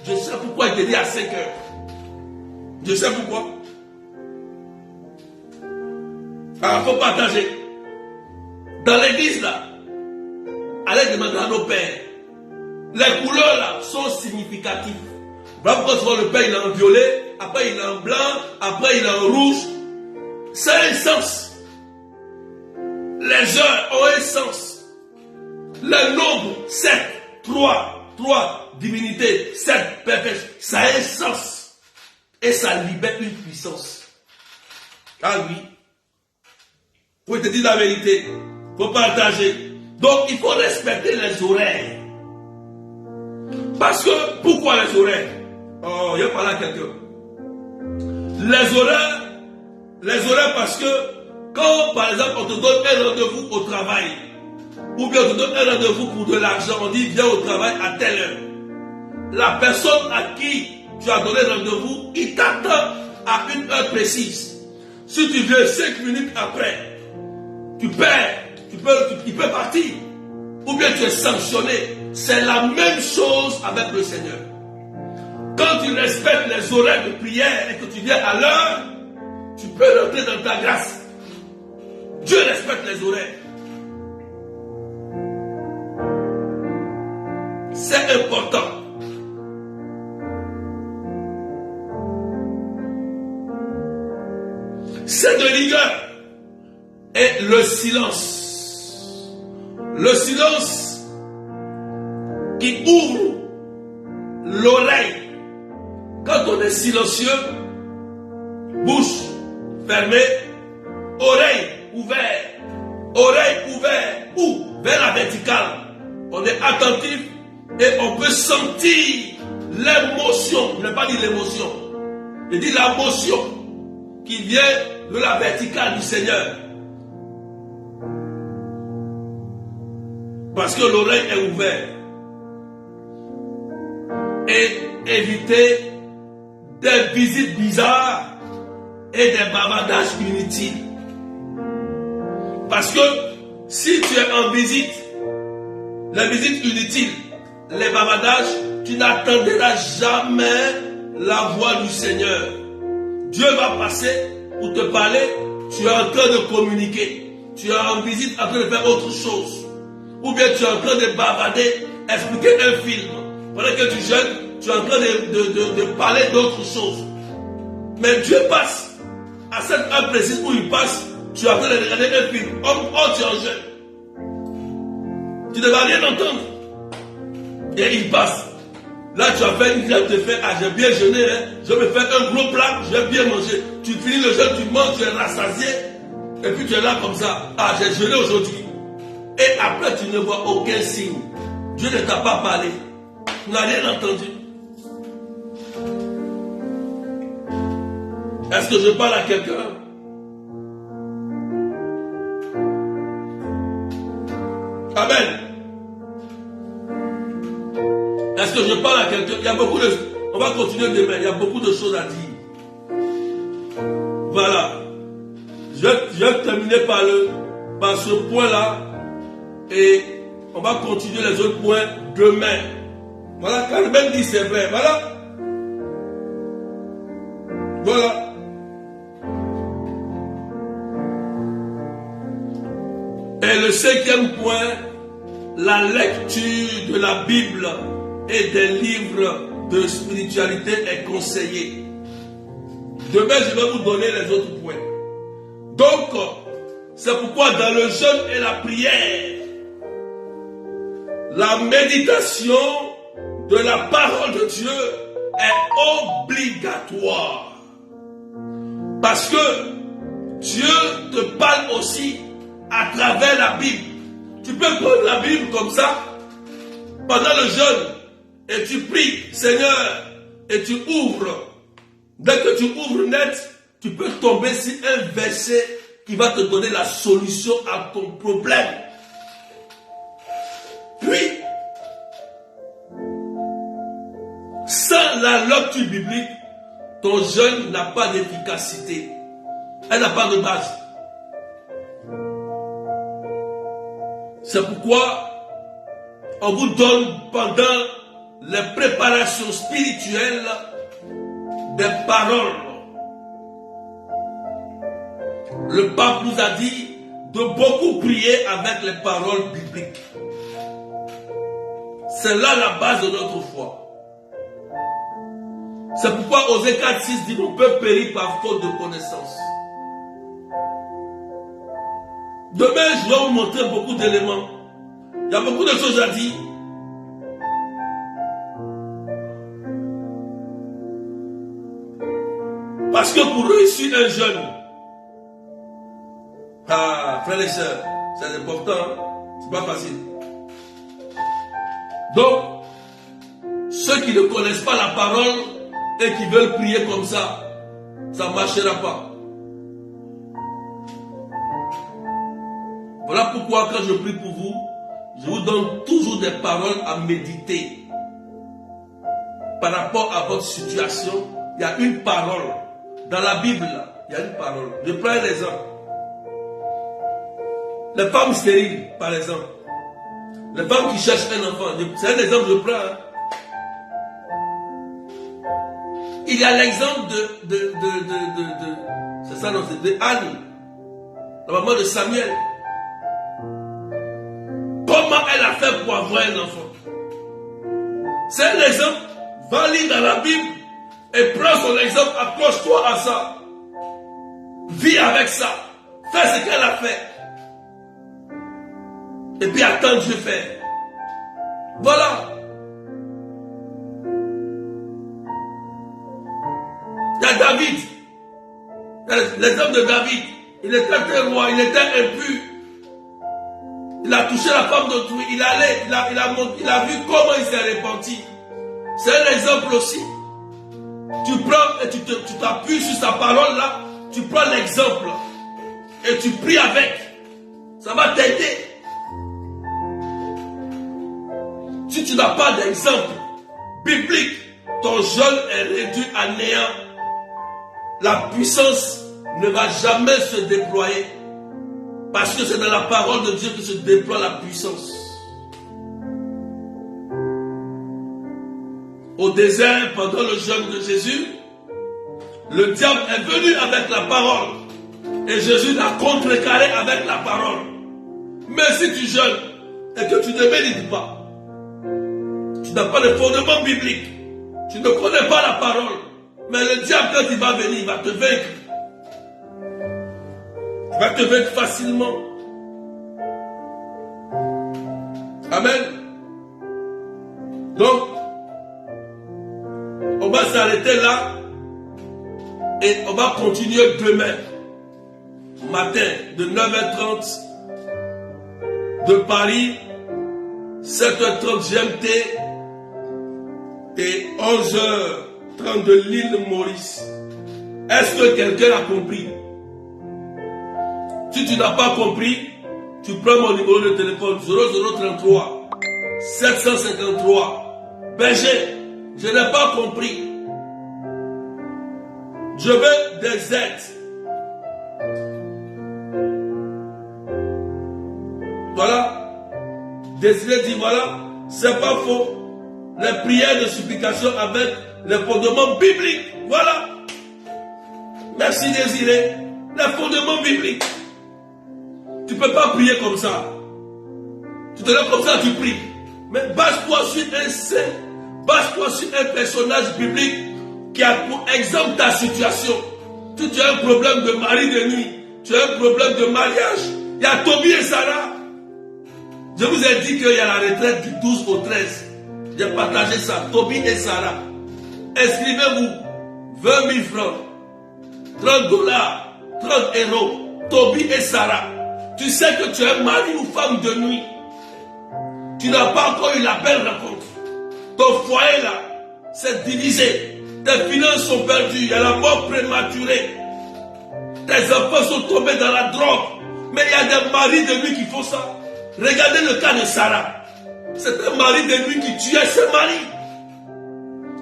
B: je sais pourquoi il te dit à 5 heures. Je sais pourquoi. Alors, il faut partager. Dans l'église, là, allez demander à nos pères. Les couleurs, là, sont significatives. Voilà pourquoi souvent le père, il est en violet, après il est en blanc, après il est en rouge. Ça a un sens. Les heures ont un sens. Le nombre 7, 3 divinités, 7 perfections, ça a un sens. Et ça libère une puissance. Ah oui. Faut te dire la vérité. Faut partager. Donc il faut respecter les horaires. Parce que, pourquoi les horaires? Oh, il y a parlé à quelqu'un. Les horaires parce que, quand par exemple on te donne un rendez-vous au travail, ou bien on te donne un rendez-vous pour de l'argent, on dit viens au travail à telle heure. La personne à qui tu as donné rendez-vous, il t'attend à une heure précise. Si tu viens 5 minutes après, tu perds, il peut partir. Ou bien tu es sanctionné. C'est la même chose avec le Seigneur. Quand tu respectes les horaires de prière et que tu viens à l'heure, tu peux rentrer dans ta grâce. Dieu respecte les horaires. C'est important. C'est de rigueur. et le silence. Le silence qui ouvre l'oreille. Quand on est silencieux, bouche fermée, oreille ouverte, ou vers la verticale. On est attentif et on peut sentir l'émotion. Je n'ai pas dit l'émotion, je dis la motion qui vient de la verticale du Seigneur. Parce que l'oreille est ouverte. Et éviter des visites bizarres et des bavardages inutiles. Parce que si tu es en visite, les visites inutiles, les bavardages, tu n'attendras jamais la voix du Seigneur. Dieu va passer pour te parler, tu es en train de communiquer. Tu es en visite en train de faire autre chose. Ou bien tu es en train de bavarder, expliquer un film. Pendant que tu jeûnes, tu es en train de parler d'autre chose. Mais Dieu passe. À cette heure précise où il passe, tu es en train de regarder un film. Oh, tu es en jeûne. Tu ne vas rien entendre. Et il passe. Là, tu as fait une grève de faim. Ah, j'ai bien jeûné. Hein. Je vais faire un gros plat. Je vais bien manger. Tu finis le jeûne, tu manges, tu es rassasié. Et puis tu es là comme ça. Ah, j'ai jeûné aujourd'hui. Et après, tu ne vois aucun signe. Dieu ne t'a pas parlé. Tu n'as rien entendu. Est-ce que je parle à quelqu'un? Amen. Est-ce que je parle à quelqu'un? Il y a beaucoup de... On va continuer demain. Il y a beaucoup de choses à dire. Voilà. Je vais terminer par ce point-là. Et on va continuer les autres points demain. Voilà. Carmen dit c'est vrai. Voilà. Voilà. Et le cinquième point, la lecture de la Bible et des livres de spiritualité est conseillée. Demain, je vais vous donner les autres points. Donc, c'est pourquoi dans le jeûne et la prière, la méditation de la parole de Dieu est obligatoire. Parce que Dieu te parle aussi à travers la Bible. Tu peux prendre la Bible comme ça pendant le jeûne et tu pries, Seigneur, et tu ouvres. Dès que tu ouvres net, tu peux tomber sur un verset qui va te donner la solution à ton problème. Puis, sans la lecture biblique, ton jeûne n'a pas d'efficacité. Elle n'a pas de base. C'est pourquoi on vous donne pendant les préparations spirituelles des paroles. Le pape nous a dit de beaucoup prier avec les paroles bibliques. C'est là la base de notre foi. C'est pourquoi Osée 4:6 dit qu'on peut périr par faute de connaissance. Demain, je vais vous montrer beaucoup d'éléments. Il y a beaucoup de choses à dire. Parce que pour réussir un jeûne, frères et sœurs, c'est important, hein? C'est pas facile. Donc, ceux qui ne connaissent pas la parole et qui veulent prier comme ça ne marchera pas. Voilà pourquoi quand je prie pour vous, je vous donne toujours des paroles à méditer. Par rapport à votre situation, il y a une parole. Dans la Bible, il y a une parole. Je prends un exemple. Les femmes stériles, par exemple. Les femmes qui cherchent un enfant. C'est un exemple que je prends. Hein. Il y a l'exemple c'est ça, non, c'est de Anne, la maman de Samuel. Comment elle a fait pour avoir un enfant? C'est un exemple. Va lire dans la Bible et prends son exemple, accroche-toi à ça. Vis avec ça. Fais ce qu'elle a fait. Et puis attendre Dieu faire. Voilà. Il y a David. L'exemple de David. Il était un roi, il était impur. Il a touché la femme d'autrui. Il a vu comment il s'est repenti. C'est un exemple aussi. Tu prends et tu t'appuies sur sa parole là. Tu prends l'exemple. Et tu pries avec. Ça va t'aider. Si tu n'as pas d'exemple biblique, ton jeûne est réduit à néant. La puissance ne va jamais se déployer. Parce que c'est dans la parole de Dieu que se déploie la puissance. Au désert, pendant le jeûne de Jésus, le diable est venu avec la parole. Et Jésus l'a contrecarré avec la parole. Mais si tu jeûnes et que tu ne médites pas, tu n'as pas de fondement biblique, tu ne connais pas la parole, mais le diable, quand il va venir, il va te vaincre. Il va te vaincre facilement. Amen. Donc, on va s'arrêter là et on va continuer demain matin de 9h30 de Paris, 7h30 GMT et 11h30 de l'île Maurice. Est-ce que quelqu'un a compris? Si tu n'as pas compris, tu prends mon numéro de téléphone 0033 753. Berger, je n'ai pas compris. Je veux des aides. Voilà. Désiré dit voilà, c'est pas faux. Les prières de supplication avec les fondements bibliques. Voilà. Merci Désiré. Les fondements bibliques. Tu ne peux pas prier comme ça. Tu te lèves comme ça, tu pries. Mais base-toi sur un saint. Base-toi sur un personnage biblique qui a pour exemple ta situation. Tu as un problème de mari de nuit. Tu as un problème de mariage. Il y a Tobie et Sarah. Je vous ai dit qu'il y a la retraite du 12 au 13. J'ai partagé ça. Tobie et Sarah. Inscrivez-vous. 20 000 francs. 30 dollars. 30 euros. Tobie et Sarah. Tu sais que tu es mari ou femme de nuit. Tu n'as pas encore eu la belle rencontre. Ton foyer là, s'est divisé. Tes finances sont perdues. Il y a la mort prématurée. Tes enfants sont tombés dans la drogue. Mais il y a des maris de nuit qui font ça. Regardez le cas de Sarah. C'est un mari de nuit qui tuait ses maris.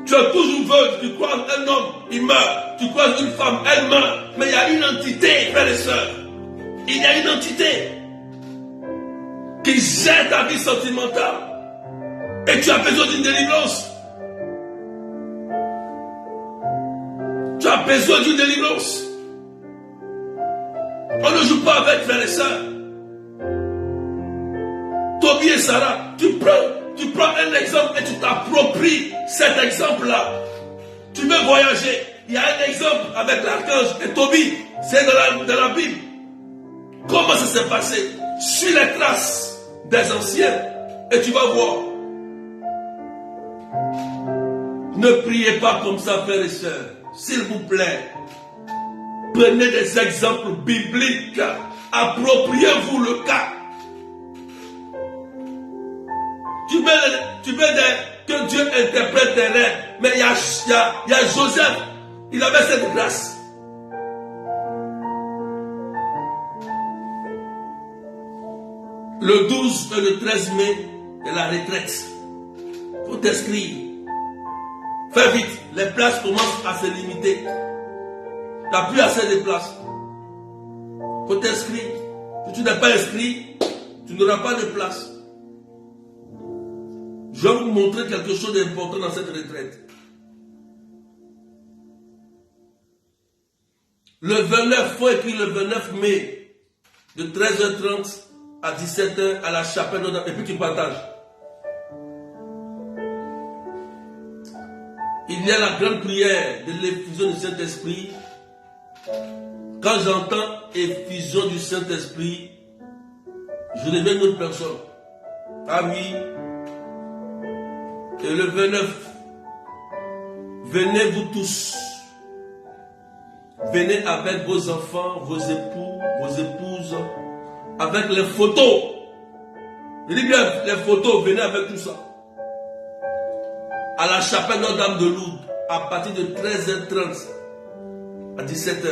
B: Tu es toujours veuve, tu croises un homme, il meurt. Tu croises une femme, elle meurt. Mais il y a une entité, frères et sœurs. Il y a une entité qui gère ta vie sentimentale. Et tu as besoin d'une délivrance. Tu as besoin d'une délivrance. On ne joue pas avec frères et sœurs. Tobie et Sarah, tu prends un exemple et tu t'appropries cet exemple-là. Tu veux voyager. Il y a un exemple avec l'archange et Tobie. C'est dans la Bible. Comment ça s'est passé? Suis les traces des anciens et tu vas voir. Ne priez pas comme ça, frères et sœurs. S'il vous plaît. Prenez des exemples bibliques. Appropriez-vous le cas. Tu veux que Dieu interprète tes rêves. Mais il y a Joseph. Il avait cette grâce. Le 12 et le 13 mai de la retraite. Il faut t'inscrire. Fais vite. Les places commencent à se limiter. Tu n'as plus assez de places. Il faut t'inscrire. Si tu n'es pas inscrit, tu n'auras pas de place. Je vais vous montrer quelque chose d'important dans cette retraite. Le 29, il faut écrire le 29 mai, de 13h30 à 17h à la chapelle Notre-Dame, et puis tu partages. Il y a la grande prière de l'effusion du Saint-Esprit. Quand j'entends effusion du Saint-Esprit, je deviens une autre personne. Ah oui. Et le 29. Venez vous tous. Venez avec vos enfants, vos époux, vos épouses, avec les photos. Je dis bien les photos, venez avec tout ça. À la chapelle Notre-Dame de Lourdes, à partir de 13h30 à 17h.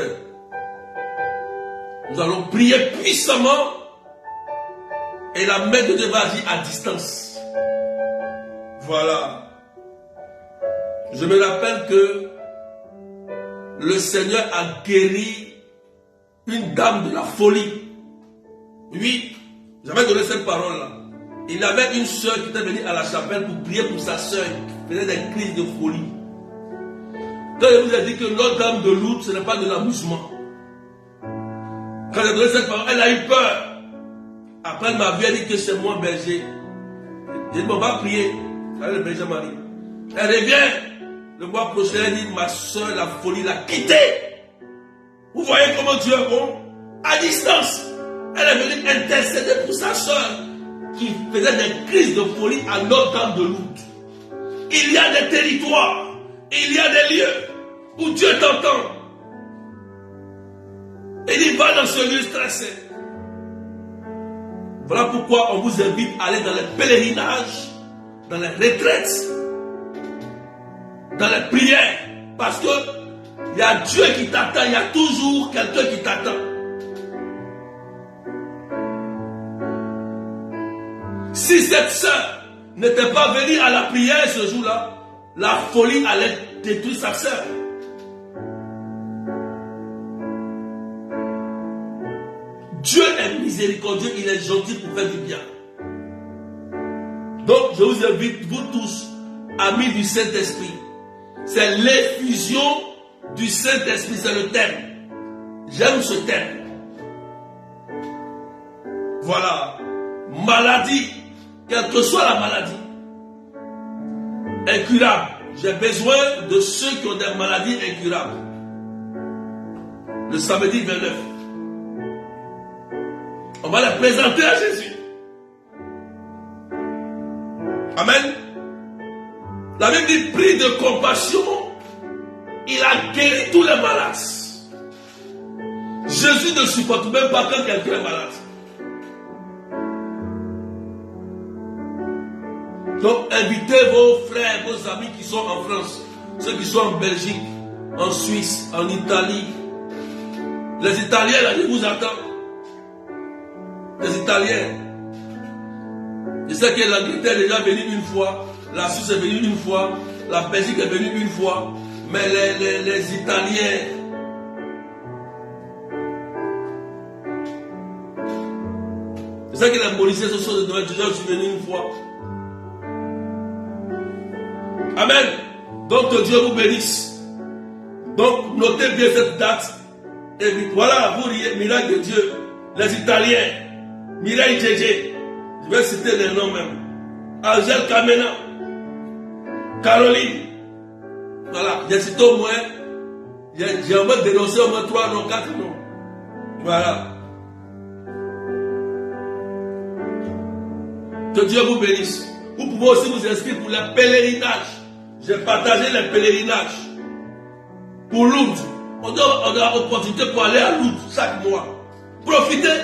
B: Nous allons prier puissamment et la main de Dieu va agir à distance. Voilà. Je me rappelle que le Seigneur a guéri une dame de la folie. Oui, j'avais donné cette parole-là. Il avait une soeur qui était venue à la chapelle pour prier pour sa soeur qui faisait des crises de folie. Quand je vous ai dit que Notre-Dame de Lourdes, ce n'est pas de l'amusement. Quand j'ai donné cette parole, elle a eu peur. Après, elle m'a dit que c'est moi berger. J'ai dit, on va prier. Elle est le berger Marie. Elle revient. Le mois prochain, elle dit, ma soeur, la folie l'a quittée. Vous voyez comment Dieu est bon? À distance. Elle est venue intercéder pour sa soeur qui faisait des crises de folie à Notre-Dame de Lourdes. Il y a des territoires, il y a des lieux où Dieu t'entend. Et il va dans ce lieu stressé. Voilà pourquoi on vous invite à aller dans les pèlerinages, dans les retraites, dans les prières. Parce que il y a Dieu qui t'attend, il y a toujours quelqu'un qui t'attend. Si cette sœur n'était pas venue à la prière ce jour-là, la folie allait détruire sa sœur. Dieu est miséricordieux, il est gentil pour faire du bien. Donc je vous invite, vous tous, amis du Saint-Esprit. C'est l'effusion du Saint-Esprit, c'est le thème. J'aime ce thème. Voilà. Maladie, quelle que soit la maladie, incurable. J'ai besoin de ceux qui ont des maladies incurables. Le samedi 29. On va les présenter à Jésus. Amen. La Bible dit, pris de compassion, il a guéri tous les malades. Jésus ne supporte même pas quand quelqu'un est malade. Donc, invitez vos frères, vos amis qui sont en France, ceux qui sont en Belgique, en Suisse, en Italie. Les Italiens, là, ils vous attendent. Les Italiens. Je sais que l'Angleterre est déjà venue une fois, la Suisse est venue une fois, la Belgique est venue une fois, mais les Italiens, je sais que les Mauriciens se sont déjà venus une fois. Amen. Donc que Dieu vous bénisse. Donc notez bien cette date. Et voilà, vous riez, miracle de Dieu. Les Italiens, Mireille Djé, je vais citer les noms même. Angèle Kamena, Caroline. Voilà, j'ai cité au moins, j'ai au moins dénoncé au moins 3 noms, 4 noms. Voilà. Que Dieu vous bénisse. Vous pouvez aussi vous inscrire pour les pèlerinages. J'ai partagé les pèlerinages pour Lourdes. On a l'opportunité pour aller à Lourdes chaque mois. Profitez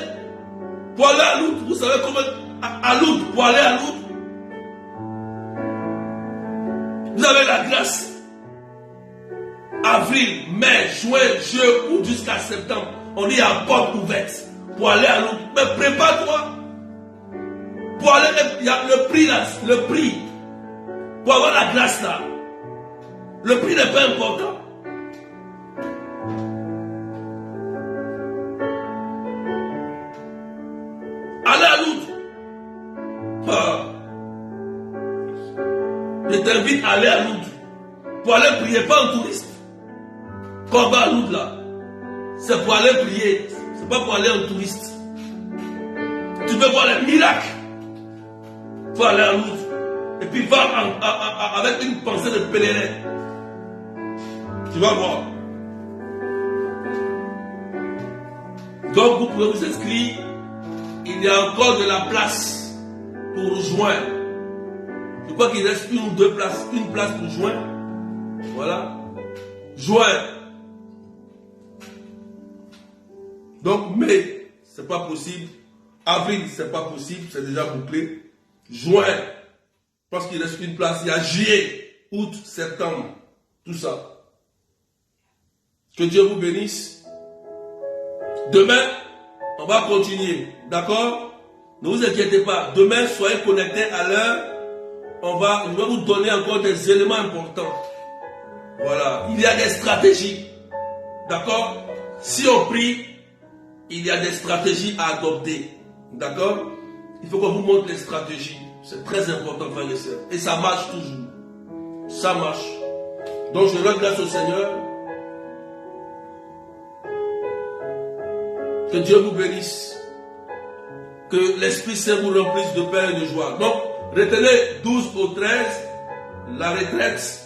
B: pour aller à Lourdes. Vous savez comment à Lourdes, pour aller à Lourdes, vous avez la grâce. Avril, mai, juin, juillet, août jusqu'à septembre. On est à porte ouverte pour aller à Lourdes. Mais prépare-toi. Pour aller, il y a le prix là, le prix. Pour avoir la grâce là. Le prix n'est pas important. Allez à Lourdes. Je t'invite à aller à Lourdes. Pour aller prier, pas en touriste. Quand on va à Lourdes là, c'est pour aller prier. C'est pas pour aller en touriste. Tu veux voir les miracles. Il faut aller à Lourdes. Et puis va avec une pensée de pèlerin. Tu vas voir. Donc vous pouvez vous inscrire. Il y a encore de la place. pour joint. Je crois qu'il reste une ou deux places, une place pour joint. Voilà. Joint. Donc, mai, c'est pas possible. Avril, c'est pas possible, c'est déjà bouclé. Juin, parce qu'il reste une place. Il y a juillet, août, septembre, tout ça. Que Dieu vous bénisse. Demain, on va continuer, d'accord? Ne vous inquiétez pas. Demain, soyez connectés à l'heure. Je vais vous donner encore des éléments importants. Voilà. Il y a des stratégies. D'accord? Si on prie, il y a des stratégies à adopter. D'accord? Il faut qu'on vous montre les stratégies. C'est très important, frères et sœurs. Et ça marche toujours. Ça marche. Donc je rends grâce au Seigneur. Que Dieu vous bénisse. Que l'Esprit Saint vous remplisse de paix et de joie. Donc, retenez 12 au 13, la retraite.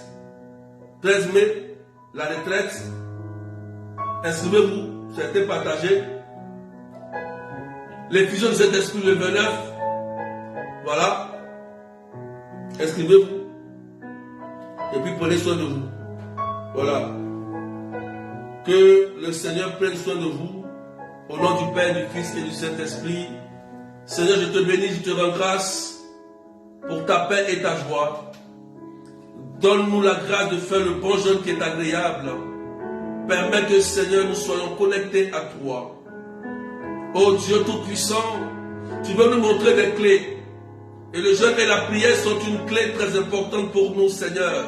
B: 13 mai, la retraite. Inscrivez-vous, c'était partagé. L'effusion de cet esprit le 29. Voilà. Inscrivez-vous. Et puis prenez soin de vous. Voilà. Que le Seigneur prenne soin de vous. Au nom du Père, du Fils et du Saint-Esprit. Seigneur, je te bénis, je te rends grâce pour ta paix et ta joie. Donne-nous la grâce de faire le bon jeûne qui est agréable. Permets que, Seigneur, nous soyons connectés à toi. Oh Dieu Tout-Puissant, tu veux nous montrer des clés. Et le jeûne et la prière sont une clé très importante pour nous, Seigneur.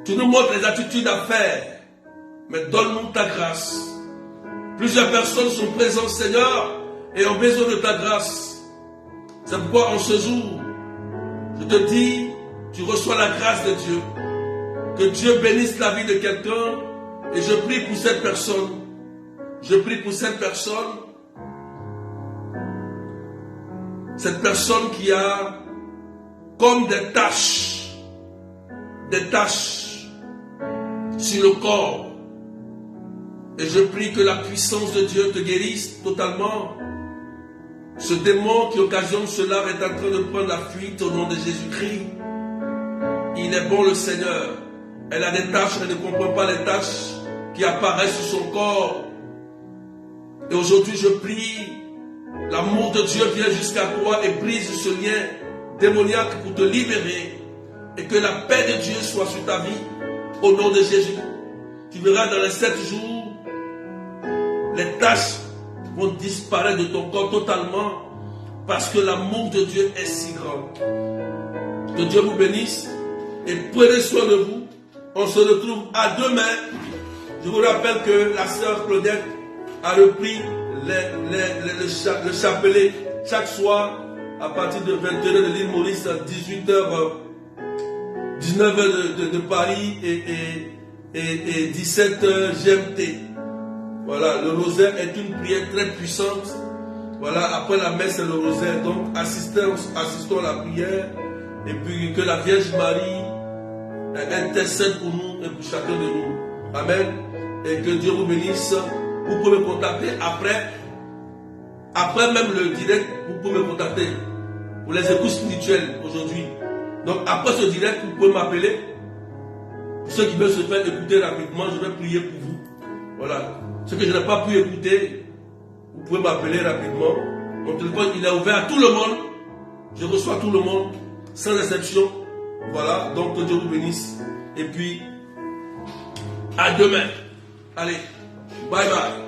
B: Tu nous montres les attitudes à faire, mais donne-nous ta grâce. Plusieurs personnes sont présentes, Seigneur, et ont besoin de ta grâce. C'est pourquoi en ce jour, je te dis, tu reçois la grâce de Dieu. Que Dieu bénisse la vie de quelqu'un, et je prie pour cette personne. Je prie pour cette personne. Cette personne qui a comme des taches sur le corps. Et je prie que la puissance de Dieu te guérisse totalement. Ce démon qui occasionne cela est en train de prendre la fuite au nom de Jésus-Christ. Il est bon le Seigneur. Elle a des taches, elle ne comprend pas les taches qui apparaissent sur son corps. Et aujourd'hui je prie, l'amour de Dieu vient jusqu'à toi et brise ce lien démoniaque pour te libérer. Et que la paix de Dieu soit sur ta vie au nom de Jésus. Tu verras dans les 7 jours, les taches vont disparaître de ton corps totalement parce que l'amour de Dieu est si grand. Que Dieu vous bénisse et prenez soin de vous. On se retrouve à demain. Je vous rappelle que la sœur Claudette a repris le chapelet chaque soir à partir de 21h de l'île Maurice à 18h, 19h de Paris et 17h GMT. Voilà, le rosaire est une prière très puissante. Voilà, après la messe, c'est le rosaire. Donc, assistons à la prière. Et puis, que la Vierge Marie intercède pour nous et pour chacun de nous. Amen. Et que Dieu vous bénisse. Vous pouvez me contacter après même le direct, vous pouvez me contacter pour les écoutes spirituelles aujourd'hui. Donc, après ce direct, vous pouvez m'appeler. Pour ceux qui veulent se faire écouter rapidement, je vais prier pour vous. Voilà. Ce que je n'ai pas pu écouter, vous pouvez m'appeler rapidement. Mon téléphone, il est ouvert à tout le monde. Je reçois tout le monde, sans exception. Voilà, donc que Dieu vous bénisse. Et puis, à demain. Allez, bye bye.